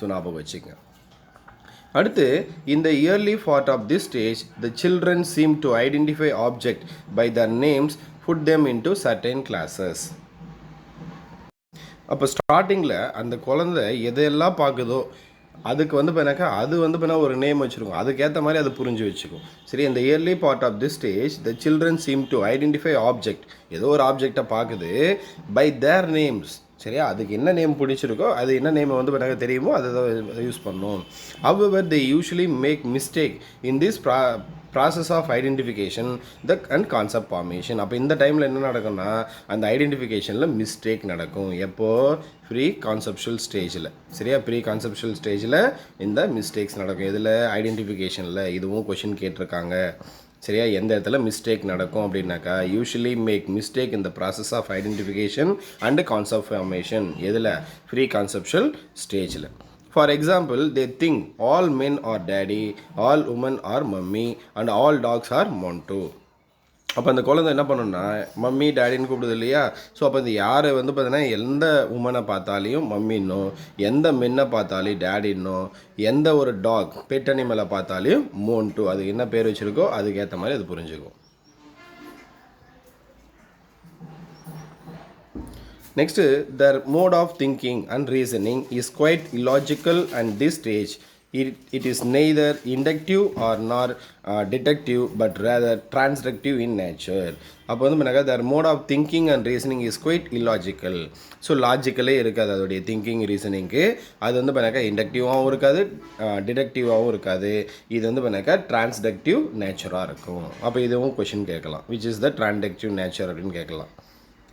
A: ஸோ ஞாபகம் வச்சுக்கங்க. அடுத்து, in the early part of this stage, the children seem to identify object by their names, put them into certain classes. அப்போ ஸ்டார்டிங்கில் அந்த குழந்தை எதையெல்லாம் பார்க்குதோ அதுக்கு வந்து பண்ணாக்கா அது வந்து பண்ணா ஒரு நேம் வச்சுருக்கும். அதுக்கேற்ற மாதிரி அது புரிஞ்சு வச்சுக்கும். சரி, இந்த early part of this stage the children seem to identify object. ஏதோ ஒரு ஆப்ஜெக்டை பார்க்குது பை தேர் நேம்ஸ். சரியா, அதுக்கு என்ன நேம் பிடிச்சிருக்கோ, அது என்ன நேம் வந்து பண்ணாக்க தெரியுமோ அதை தான் யூஸ் பண்ணணும். However, they usually make mistake in this process of identification and concept formation. அப்போ இந்த டைமில் என்ன நடக்கும்னா அந்த ஐடென்டிஃபிகேஷனில் மிஸ்டேக் நடக்கும். எப்போது, ப்ரீ கான்செப்சுவல் ஸ்டேஜில். சரியா, ப்ரீ கான்செப்சுவல் ஸ்டேஜில் இந்த மிஸ்டேக்ஸ் நடக்கும். இதில் ஐடென்டிஃபிகேஷனில் இதுவும் கொஷின் கேட்டிருக்காங்க. சரியா, எந்த இடத்துல மிஸ்டேக் நடக்கும் அப்படின்னாக்கா யூஸ்வலி மேக் மிஸ்டேக் இந்த process of identification and concept formation. எதில், ஃப்ரீ கான்செப்சுவல் ஸ்டேஜில். For example, they think all men are daddy, all women are mummy, and all dogs are montu. அப்போ அந்த குழந்தை என்ன பண்ணுன்னா மம்மி டேடின்னு கூப்பிடுது இல்லையா. ஸோ அப்போ இந்த யாரை வந்து பார்த்தீங்கன்னா எந்த உமனை பார்த்தாலையும் மம்மின்னோ, எந்த மென்னை பார்த்தாலையும் டேடின்னோ, எந்த ஒரு டாக் பெட் அனிமலை பார்த்தாலையும் மோன்ட்டு, அது என்ன பேர் வச்சுருக்கோ அதுக்கேற்ற மாதிரி அது புரிஞ்சுக்கும். Next, their mode of thinking and reasoning is quite illogical at this stage. It is neither inductive or nor deductive but rather transductive in nature. அப்போ வந்து பண்ணாக்கா their mode of thinking and reasoning is quite illogical. So லாஜிக்கலே இருக்காது அதோடைய திங்கிங் ரீசனிங்க்கு. அது வந்து பண்ணாக்கா இண்டக்டிவாகவும் இருக்காது, டிடக்டிவாகவும் இருக்காது. இது வந்து பண்ணாக்கா டிரான்ஸ்டக்டிவ் நேச்சராக இருக்கும். அப்போ இதுவும் கொஷின் கேட்கலாம், which is the transductive nature அப்படின்னு கேட்கலாம்.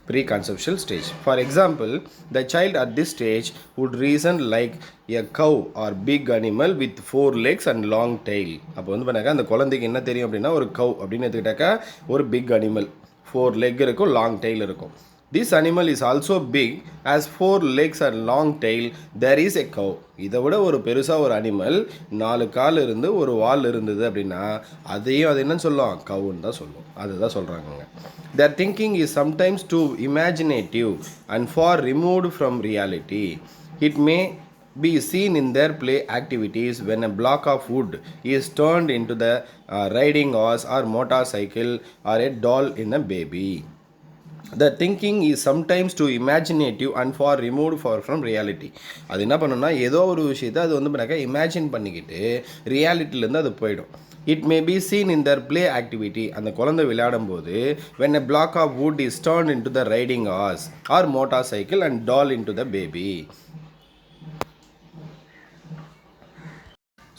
A: Preconceptual stage. For example, the child at this stage would reason like a cow or big animal with 4 legs and long tail. அப்போ வந்து பண்ணாக்கா அந்த குழந்தைக்கு என்ன தெரியும் அப்படின்னா ஒரு கவ் அப்படின்னு எடுத்துக்கிட்டாக்கா ஒரு பிக் அனிமல், 4 லெக் இருக்கும், லாங் டெய்ல் இருக்கும். This animal is also big as 4 legs and long tail. There is a cow. இதை விட ஒரு பெருசாக ஒரு அனிமல் 4 கால் இருந்து ஒரு வால் இருந்தது அப்படின்னா அதையும் அது என்னன்னு சொல்லும், கவுன்னு தான் சொல்லும். அதுதான் சொல்கிறாங்க. Their thinking is sometimes too imaginative and far removed from reality. It may be seen in their play activities when a block of wood is turned into the riding horse or motorcycle or a doll in a baby. The thinking is sometimes too imaginative and far removed from reality. அது என்ன பண்ணுன்னா ஏதோ ஒரு விஷயத்தை அது வந்து பண்ணாக்கா இமேஜின் பண்ணிக்கிட்டு ரியாலிட்டிலேருந்து அது போயிடும். It may be seen in their play activity. அந்த குழந்தை விளையாடும் போது when a block of wood is turned into the riding horse or motorcycle and doll into the baby.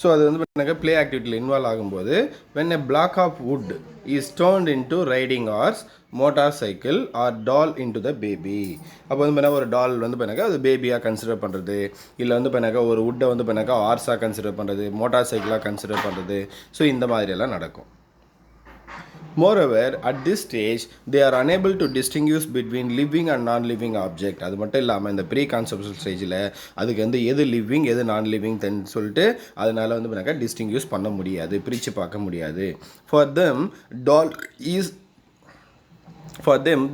A: So அது வந்து பார்த்தீங்கன்னா ப்ளே ஆக்டிவிட்டியில் இன்வால்வ் ஆகும்போது when a block of wood is turned into riding horse, motorcycle or doll into the baby. அப்போ வந்து பார்த்தீங்கன்னா ஒரு டால் வந்து பார்த்தீங்கன்னா அது பேபியாக கன்சிடர் பண்ணுறது, இல்லை வந்து பார்த்தீங்கன்னா ஒரு வுட்டை வந்து பார்த்தீங்கன்னா ஹார்ஸாக கன்சிடர் பண்ணுறது, மோட்டார் சைக்கிளாக கன்சிடர் பண்ணுறது. ஸோ இந்த மாதிரியெல்லாம் நடக்கும். Moreover, at this stage, they are unable to distinguish between living and non-living object. அது மட்டும் இல்லாமல் இந்த ப்ரீ கான்செப்ஷுவல் ஸ்டேஜில் அதுக்கு வந்து எது லிவிங் எது நான் லிவிங் சொல்லிட்டு அதனால் வந்து பண்ணாக்கா டிஸ்டிங்யூஸ் பண்ண முடியாது, பிரித்து பார்க்க முடியாது. For them,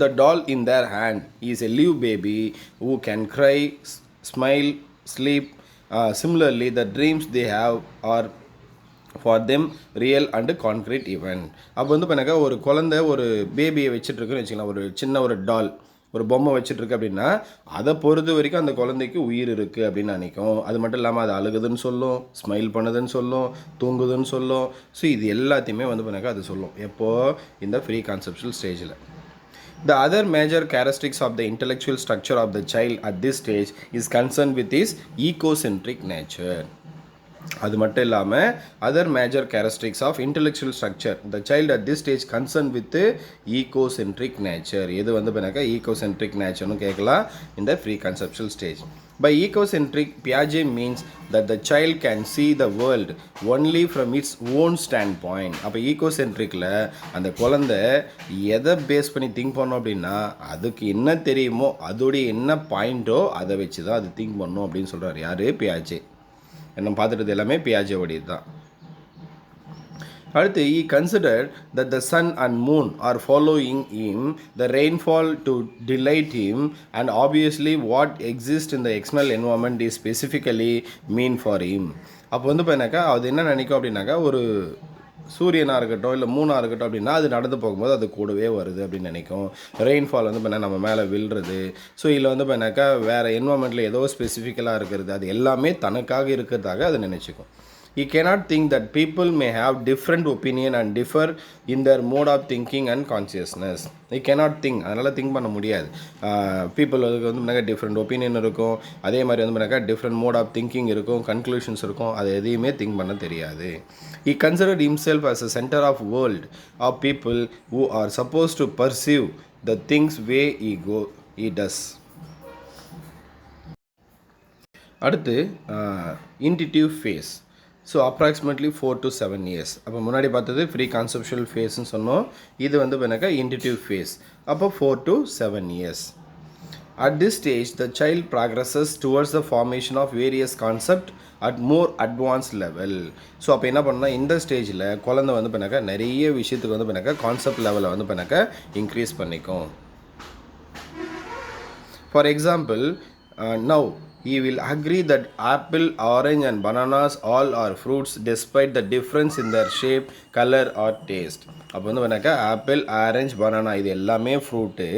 A: the doll in their hand is a live baby who can cry, smile, sleep. Similarly, the dreams they have are for them real and concrete event. அப்போ வந்து பண்ணாக்கா ஒரு குழந்தை ஒரு பேபியை வச்சுட்ருக்குன்னு வச்சுக்கலாம், ஒரு சின்ன ஒரு டால் ஒரு பொம்மை வச்சுட்ருக்கு அப்படின்னா அதை பொறுத்த வரைக்கும் அந்த குழந்தைக்கு உயிர் இருக்குது அப்படின்னு நினைக்கும். அது மட்டும் இல்லாமல் அது அழுகுதுன்னு சொல்லும், ஸ்மைல் பண்ணுதுன்னு சொல்லும், தூங்குதுன்னு சொல்லும். ஸோ இது எல்லாத்தையுமே வந்து பண்ணாக்கா அது சொல்லும். எப்போது இந்த ப்ரீ கான்செப்ஷுவல் ஸ்டேஜில். The other major characteristics of the intellectual structure of the child at this stage is concerned with his ecocentric nature. அது மட்டும் இல்லாமல் other major characteristics of intellectual structure the child at this stage concern with egocentric nature. எது வந்து பண்ணாக்கா ஈகோசென்ட்ரிக் நேச்சர்னு கேட்கலாம் இந்த preconceptual stage. By ecocentric, Piaget means that the child can see the world only from its own standpoint. அப்போ ஈகோசென்ட்ரிக்கில் அந்த குழந்தை எதை பேஸ் பண்ணி திங்க் பண்ணோம் அப்படின்னா அதுக்கு என்ன தெரியுமோ அதோடைய என்ன பாயிண்ட்டோ அதை வச்சு தான் அது திங்க் பண்ணணும் அப்படின்னு சொல்கிறார். யார்? பியாஜே. நம்ம பார்த்துட்டது எல்லாமே பியாஜேவோடையது தான். அடுத்து, he considered that the sun and moon are following him, the rainfall to delight him, and obviously what exists in the external environment is specifically mean for him. அப்போ வந்து பார்த்தாக்கா அது என்ன நினைக்கும் அப்படின்னாக்கா ஒரு சூரியனாக இருக்கட்டும் இல்லை மூணாக இருக்கட்டும் அப்படின்னா அது நடந்து போகும்போது அது கூடவே வருது அப்படின்னு நினைக்கும். ரெயின்ஃபால் வந்து பார்த்தா நம்ம மேலே விழுறது. ஸோ இதில் வந்து பார்த்தாக்கா வேறு என்வரான்மெண்ட்டில் ஏதோ ஸ்பெசிஃபிக்கலாக இருக்கிறது அது எல்லாமே தனக்காக இருக்கிறதாக அது நினச்சிக்கும். He cannot think that people may have different opinion and differ in their mode of thinking and consciousness. He cannot think. அதனால் திங்க் பண்ண முடியாது. பீப்புள் வந்து டிஃப்ரெண்ட் ஒப்பீனியன் இருக்கும், அதே மாதிரி வந்து டிஃப்ரெண்ட் மோட் ஆஃப் திங்கிங் இருக்கும், கன்க்ளூஷன்ஸ் இருக்கும், அது எதையுமே திங்க் பண்ண தெரியாது. He considered himself as a center of world of people who are supposed to perceive the things way he does. அடுத்து intuitive phase. So approximately 4 to 7 years. அப்போ முன்னாடி பார்த்தது ப்ரீ கான்செப்ஷுவல் ஃபேஸ்ன்னு சொன்னோம். இது வந்து பண்ணாக்கா இன்டியூட்டிவ் ஃபேஸ். அப்போ 4 to 7 years. At this stage, the child progresses towards the formation of various concepts at more advanced level. So அப்போ என்ன பண்ணால் இந்த ஸ்டேஜில் குழந்தை வந்து பண்ணாக்கா நிறைய விஷயத்துக்கு வந்து பண்ணாக்கா கான்செப்ட் லெவலை வந்து பண்ணாக்கா இன்க்ரீஸ் பண்ணிக்கும். For example, now he will agree that apple, orange and bananas all are fruits despite the difference in their shape, color or taste. அப்போ வந்து பண்ணாக்கா ஆப்பிள், ஆரஞ்ச், பனானா இது எல்லாமே ஃப்ரூட்டு,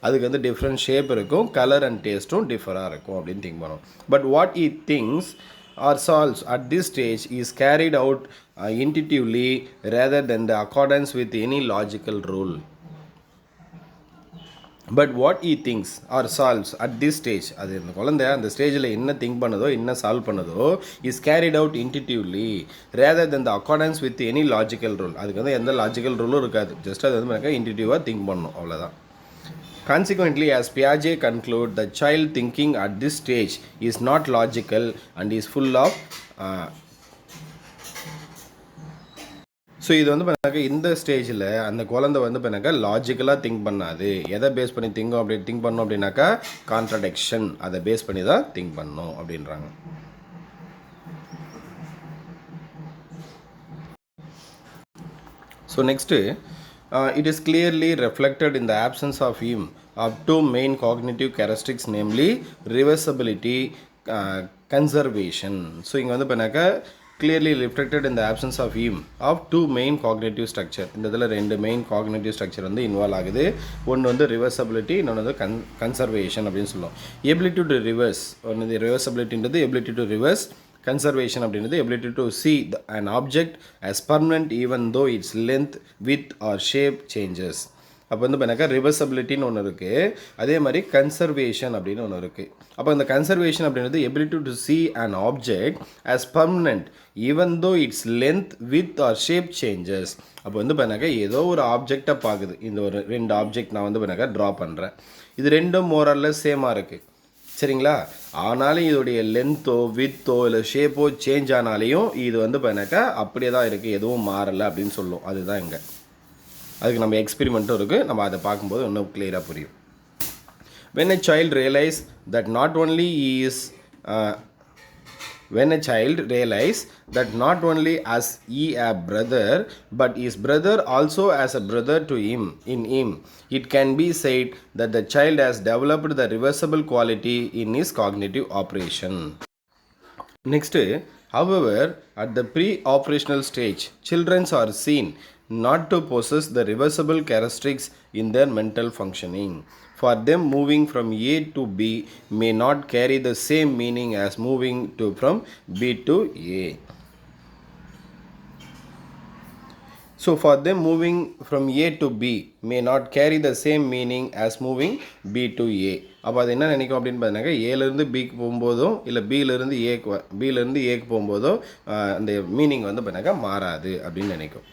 A: அதுக்கு வந்து டிஃப்ரெண்ட் ஷேப் இருக்கும், கலர் அண்ட் டேஸ்ட்டும் டிஃபராக இருக்கும் அப்படின்னு திங்க் பண்ணோம். But what he thinks or solves at this stage is carried out intuitively rather than the accordance with any logical rule. But what he thinks or solves at this stage, அது இந்த குழந்தை அந்த ஸ்டேஜில் என்ன திங்க் பண்ணதோ என்ன solve பண்ணதோ is carried out intuitively rather than the accordance with any logical rule. அதுக்கு வந்து எந்த லாஜிக்கல் ரூலும் இருக்காது, ஜஸ்ட் அது வந்து இன்ட்யூட்டிவாக திங்க் பண்ணணும், அவ்வளோதான். Consequently, as Piaget conclude, the child thinking at this stage is not logical and is full of so இது வந்து பண்ணாக்கா இந்த ஸ்டேஜில் அந்த குழந்தை வந்து பண்ணாக்கா லாஜிக்கலாக திங்க் பண்ணாது. எதை பேஸ் பண்ணி திங்க் பண்ணோம் அப்படின்னாக்கா கான்ட்ரடிக்ஷன், அதை பேஸ் பண்ணி தான் திங்க் பண்ணணும் அப்படின்றாங்க. So next, it is clearly reflected in the absence of him of two main cognitive characteristics, namely reversibility, conservation. So இங்கே வந்து பண்ணாக்கா clearly reflected in the absence of him of two main cognitive structure. இந்த இதில் ரெண்டு மெயின் காக்னேட்டிவ் ஸ்ட்ரக்சர் வந்து இன்வால்வ் ஆகுது. ஒன்று வந்து ரிவர்சபிலிட்டி, இன்னொன்று வந்து கன்சர்வேஷன் அப்படின்னு சொல்லுவோம். எபிலிட்டி டு ரிவர்ஸ், ஒன்று ரிவர்சபிலிட்டின்றது எபிலிட்டி டு ரிவர்ஸ், கன்சர்வேஷன் அப்படின்றது ability to see an object as permanent even though its length, width or shape changes. அப்போ வந்து பண்ணாக்கா ரிவர்சபிலிட்டின்னு ஒன்று இருக்குது, அதே மாதிரி கன்சர்வேஷன் அப்படின்னு ஒன்று இருக்குது. அப்போ இந்த கன்சர்வேஷன் அப்படின்றது ability to see an object as permanent even though its length, width or shape changes. அப்போ வந்து பண்ணாக்கா ஏதோ ஒரு ஆப்ஜெக்டை பார்க்குது, இந்த ஒரு ரெண்டு ஆப்ஜெக்ட் நான் வந்து பண்ணாக்கா ட்ரா பண்ணுறேன், இது ரெண்டும் மோரல்ல சேமாக இருக்குது, சரிங்களா? ஆனாலும் இதோடைய லென்த்தோ வித்தோ இல்லை ஷேப்போ சேஞ்ச் ஆனாலையும் இது வந்து பண்ணாக்கா அப்படியே தான் இருக்குது, எதுவும் மாறலை அப்படின்னு சொல்லும். அதுதான் இங்கே, அதுக்கு நம்ம எக்ஸ்பெரிமெண்ட்டும் இருக்குது, நம்ம அதை பார்க்கும்போது இன்னும் கிளியராக புரியும். when a child realize that not only as he a brother but his brother also as a brother to him in him, it can be said that the child has developed the reversible quality in his cognitive operation. Next, however, at the pre-operational stage, children are seen not to possess the reversible characteristics in their mental functioning. For them, moving from A to B may not carry the same meaning as moving from B to A. So, for them, moving from A to B may not carry the same meaning as moving B to A. அப்போ அது என்ன நினைக்கும் அப்படின்னு பார்த்தீங்கன்னா, ஏலேருந்து பிக்கு போகும்போதும் இல்லை பியிலேருந்து ஏக்கு போகும்போதும் அந்த மீனிங் வந்து பார்த்தீங்கன்னா மாறாது அப்படின்னு நினைக்கும்.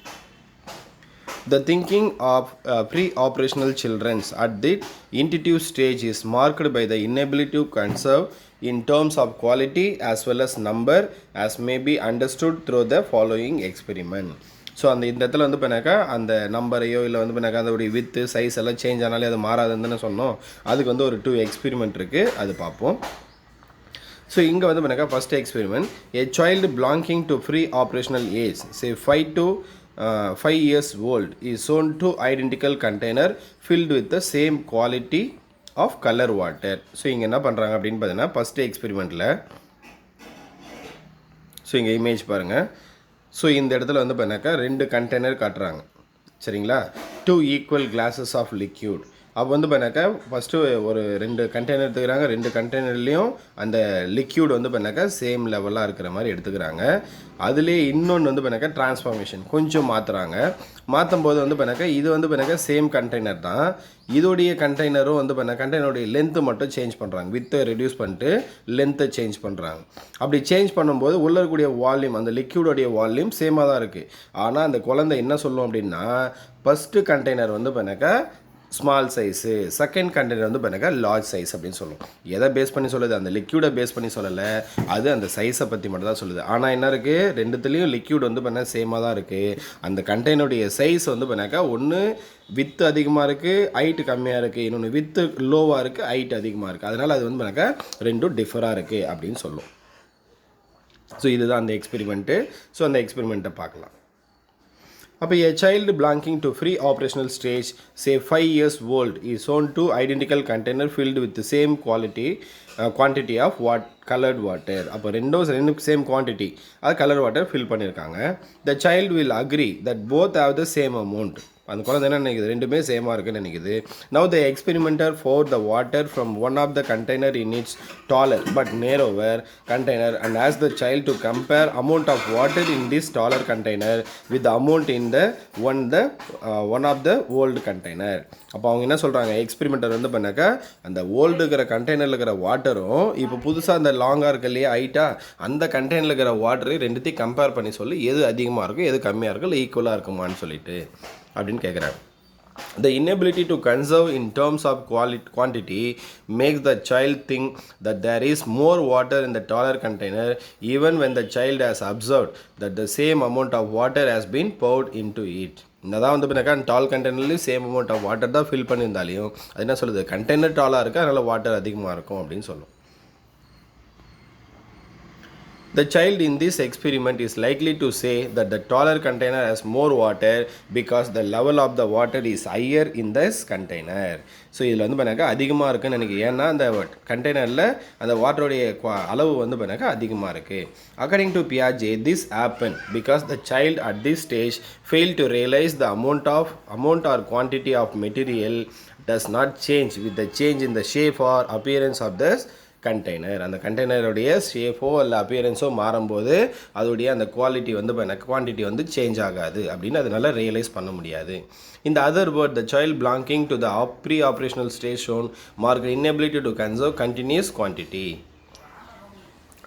A: The thinking of pre-operational children at the intuitive stage is marked by the inability to conserve in terms of quality as well as number, as may be understood through the following experiment. So அந்த இந்த இடத்துல வந்து பண்ணாக்கா அந்த நம்பரையோ இல்லை வந்து பண்ணாக்கா அதோடைய வித்து சைஸ் எல்லாம் சேஞ்ச் ஆனாலே அது மாறாதுன்னு சொன்னோம். அதுக்கு வந்து ஒரு 2 எக்ஸ்பெரிமெண்ட் இருக்குது, அது பார்ப்போம். ஸோ இங்கே வந்து பண்ணாக்கா first experiment, a child belonging to pre-operational age, say 5 years old, is shown two identical container filled with the same quality of color water. So இங்கே என்ன பண்ணுறாங்க அப்படின்னு பார்த்தீங்கன்னா, ஃபஸ்ட்டு எக்ஸ்பெரிமெண்ட்டில் ஸோ இங்கே இமேஜ் பாருங்கள். ஸோ இந்த இடத்துல வந்து பண்ணாக்கா 2 கண்டெய்னர் காட்டுறாங்க, சரிங்களா? 2 equal glasses of liquid. அப்போ வந்து பண்ணாக்கா ஃபஸ்ட்டு ஒரு 2 கண்டெய்னர் எடுத்துக்கிறாங்க, 2 கண்டெய்னர்லேயும் அந்த லிக்யூட் வந்து பண்ணாக்கா சேம் லெவலாக இருக்கிற மாதிரி எடுத்துக்கிறாங்க. அதுலேயே இன்னொன்று வந்து பண்ணாக்கா டிரான்ஸ்ஃபார்மேஷன் கொஞ்சம் மாற்றுறாங்க. மாற்றும் போது வந்து பண்ணாக்கா இது வந்து பண்ணாக்கா சேம் கண்டெய்னர் தான், இதோடைய கண்டெய்னரும் வந்து பண்ண கண்டெய்னருடைய லென்த்து மட்டும் சேஞ்ச் பண்ணுறாங்க, வித்தை ரெடியூஸ் பண்ணிட்டு லென்த்தை சேஞ்ச் பண்ணுறாங்க. அப்படி சேஞ்ச் பண்ணும்போது உள்ளே இருக்கக்கூடிய வால்யூம், அந்த லிக்யூடோடைய வால்யூம் சேமாக தான் இருக்குது. ஆனால் அந்த குழந்தை என்ன சொல்லும் அப்படின்னா, ஃபஸ்ட்டு கண்டெய்னர் வந்து பண்ணாக்கா ஸ்மால் சைஸு, செகண்ட் கண்டெய்னர் வந்து பார்த்தீங்கன்னா லார்ஜ் சைஸ் அப்படின்னு சொல்லுவோம். எதை பேஸ் பண்ணி சொல்லுது? அந்த லிக்யூடை பேஸ் பண்ணி சொல்லலை, அது அந்த சைஸை பற்றி மட்டும் தான் சொல்லுது. ஆனால் என்ன இருக்குது, ரெண்டுத்துலேயும் லிக்யூட் வந்து பார்த்தீங்கன்னா சேமாக தான் இருக்குது. அந்த கண்டெய்னருடைய சைஸ் வந்து பார்த்தீங்கன்னாக்கா ஒன்று வித்து அதிகமாக இருக்குது, ஹைட்டு கம்மியாக இருக்குது, இன்னொன்று வித்து லோவாக இருக்குது, ஹைட் அதிகமாக இருக்குது. அதனால் அது வந்து பார்த்தீங்கன்னாக்கா ரெண்டும் டிஃபராக இருக்குது அப்படின்னு சொல்லும். ஸோ இதுதான் அந்த எக்ஸ்பெரிமெண்ட்டு. ஸோ அந்த எக்ஸ்பெரிமெண்ட்டை பார்க்கலாம். அப்போ a child belonging to free operational stage, say 5 years old, is shown two identical container filled with the same quantity of colored water. அப்போ ரெண்டும் சேம் குவான்டிட்டி, அது கலர் வாட்டர் ஃபில் பண்ணியிருக்காங்க. The child will agree that both have the same amount. அந்த குழந்தை என்ன நினைக்குது? ரெண்டுமே சேமாக இருக்குன்னு நினைக்குது. Now the experimenter poured the water from one of the container in its taller but narrower container and asked the child to compare amount of water in this taller container with the amount in the one of the old container. அப்போ அவங்க என்ன சொல்கிறாங்க, எக்ஸ்பெரிமெண்டர் வந்து பண்ணாக்கா அந்த ஓல்டு இருக்கிற கண்டெய்னரில் இருக்கிற வாட்டரும் இப்போ புதுசாக அந்த லாங்காக இருக்கு இல்லையா ஹைட்டாக, அந்த கண்டெய்னரில் இருக்கிற வாட்டரு ரெண்டுத்தையும் கம்பேர் பண்ணி சொல்லி எது அதிகமாக இருக்கும் எது கம்மியாக இருக்கும் இல்லை ஈக்குவலாக இருக்குமான்னு சொல்லிட்டு அப்படின்னு கேட்குறாங்க. The inability to conserve in terms of quantity makes the child think that there is more water in the taller container even when the child has observed that the same amount of water has been poured into it. என்னதான் வந்து பின்னாக்கா டால் கண்டெய்னர்லேயும் சேம் அமௌண்ட் ஆஃப் வாட்டர் தான் ஃபில் பண்ணியிருந்தாலையும் அது என்ன சொல்லுது, கண்டெய்னர் டாலாக இருக்குது அதனால் வாட்டர் அதிகமாக இருக்கும் அப்படின்னு சொல்லும். The child in this experiment is likely to say that the taller container has more water because the level of the water is higher in this container. So இதில் வந்து பண்ணாக்கா அதிகமாக இருக்குன்னு நினைக்கிறேன், ஏன்னா அந்த கண்டெய்னரில் அந்த வாட்டருடைய அளவு வந்து பண்ணாக்கா அதிகமாக இருக்குது. According to Piaget, this happened because the child at this stage failed to realize the amount or quantity of material does not change with the change in the shape or appearance of the container. அந்த கண்டெய்னருடைய ஷேப்போ இல்லை அப்பியரன்ஸோ மாறும்போது அதோடைய அந்த குவாலிட்டி வந்து குவான்டிட்டி வந்து சேஞ்ச் ஆகாது அப்படின்னு அதனால் ரியலைஸ் பண்ண முடியாது. In the other word, the child belonging to the pre-operational stage shown marked inability to conserve continuous quantity.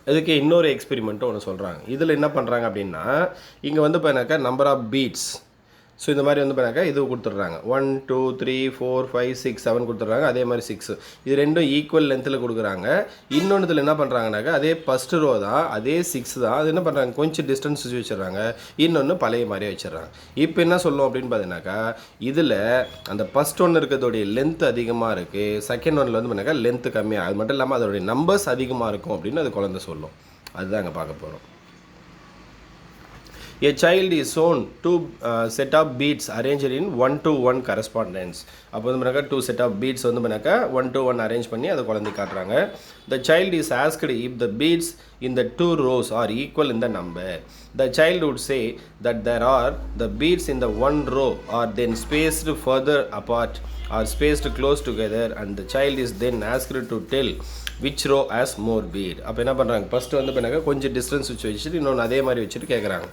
A: இதுக்கு இன்னொரு எக்ஸ்பெரிமெண்ட்டும் ஒன்று சொல்கிறாங்க. இதில் என்ன பண்ணுறாங்க அப்படின்னா, இங்கே வந்து பார்த்தாக்கா நம்பர் ஆஃப் பீட்ஸ், ஸோ இந்த மாதிரி வந்து பார்த்தாக்கா இது கொடுத்துட்றாங்க 1 2 3 4 5 6 7 கொடுத்துட்றாங்க. அதே மாதிரி 6 இது ரெண்டும் ஈக்குவல் லென்த்தில் கொடுக்குறாங்க. இன்னொன்றுத்தில் என்ன பண்ணுறாங்கனாக்கா அதே ஃபஸ்ட்டு ரோ தான், அதே 6 தான், அது என்ன பண்ணுறாங்க கொஞ்சம் டிஸ்டன்ஸ் வச்சுட்றாங்க, இன்னொன்று பழைய மாதிரியே வச்சிடறாங்க. இப்போ என்ன சொல்லும் அப்படின்னு பார்த்தீங்கன்னாக்கா இதில் அந்த ஃபஸ்ட் ஒன்று இருக்கிறதோடைய லென்த் அதிகமாக இருக்குது, செகண்ட் ஒன்றில் வந்து பண்ணாக்கா லென்த்து கம்மியாக, அது மட்டும் இல்லாமல் அதோடைய நம்பர்ஸ் அதிகமாக இருக்கும் அப்படின்னு அது குழந்தை சொல்லும். அதுதான் அங்கே பார்க்க போகிறோம். A child is shown two set of beads arranged in 1-to-1 correspondence. அப்போ வந்து பண்ணாக்கா 2 set of beads வந்து பண்ணாக்கா 1-to-1 அரேஞ்ச் பண்ணி அதை குழந்தை காட்டுறாங்க. The child is asked if the beads in the 2 rows are equal in the number. The child would say that there are the beads in the 1 row are then spaced further apart or spaced close together and the child is then asked to tell which row has more bead. அப்போ என்ன பண்ணுறாங்க, ஃபஸ்ட்டு வந்து பண்ணாக்கா கொஞ்சம் டிஸ்டன்ஸ் வச்சுட்டு இன்னொன்று அதே மாதிரி வச்சுட்டு கேட்குறாங்க.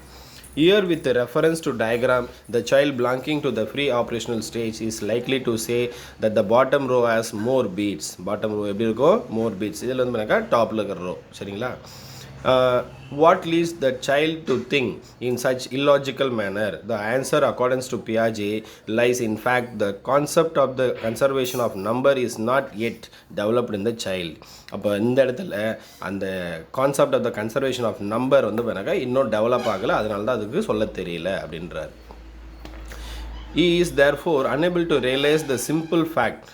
A: Here with the reference to diagram, the child belonging to the free operational stage is likely to say that the bottom row has more beads. Bottom row எப்படி இருக்கோ more beads. இதில் வந்து பண்ணாக்கா டாப்பில் இருக்கிற ரோ, சரிங்களா? What leads the child to think in such illogical manner? The answer according to Piaget lies in fact the concept of the conservation of number is not yet developed in the child. அப்போ இந்த இடத்துல அந்த concept of the conservation of number வந்து பண்ணாக்கா இன்னும் டெவலப் ஆகலை, அதனால தான் அதுக்கு சொல்ல தெரியல அப்படின்றார். He is therefore unable to realize the simple fact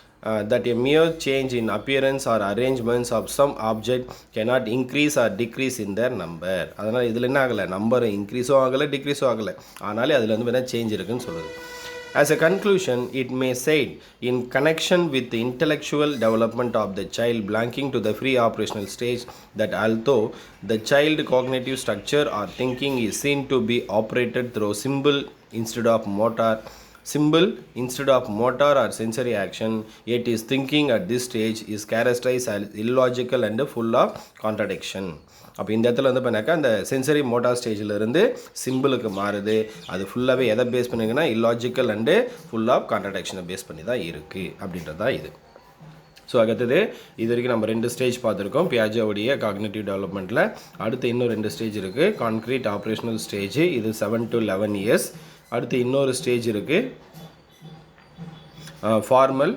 A: that a mere change in appearance or arrangements of some object cannot increase or decrease in their number. அதனால் இதில் என்ன ஆகலை, நம்பர் இன்க்ரீஸும் ஆகலை டிக்ரீஸும் ஆகலை, ஆனாலே அதில் வந்து வேணால் சேஞ்ச் இருக்குன்னு சொல்லுது. As a conclusion, it may said in connection with the intellectual development of the child belonging to the free operational stage that although the child cognitive structure or thinking is seen to be operated through symbol instead of motor or sensory action, yet his thinking at this stage is characterized as illogical and full of contradiction. அப்போ இந்த இடத்துல வந்து பண்ணாக்கா அந்த சென்சரி மோட்டார் ஸ்டேஜில் இருந்து சிம்பிளுக்கு மாறுது, அது ஃபுல்லாகவே எதை பேஸ் பண்ணிங்கன்னா இல்லாஜிக்கல் அண்டு ஃபுல் ஆஃப் கான்ட்ரடிக்ஷனை பேஸ் பண்ணி தான் இருக்குது அப்படின்றது தான் இது. ஸோ அடுத்தது இது வரைக்கும் நம்ம 2 ஸ்டேஜ் பார்த்துருக்கோம் பியாஜேவுடைய காக்னிட்டிவ் டெவலப்மெண்ட்டில். அடுத்து இன்னும் 2 ஸ்டேஜ் இருக்குது. கான்க்ரீட் ஆப்ரேஷனல் ஸ்டேஜ், இது 7 to 11 years. அடுத்து இன்னொரு ஸ்டேஜ் இருக்குது ஃபார்மல்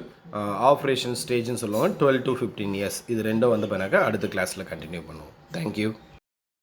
A: ஆப்ரேஷன் ஸ்டேஜ்னு சொல்லுவாங்க 12 to 15 இயர்ஸ். இது ரெண்டும் வந்து பண்ணாக்கா அடுத்த கிளாஸில் கண்டினியூ பண்ணுவோம். தேங்க்யூ.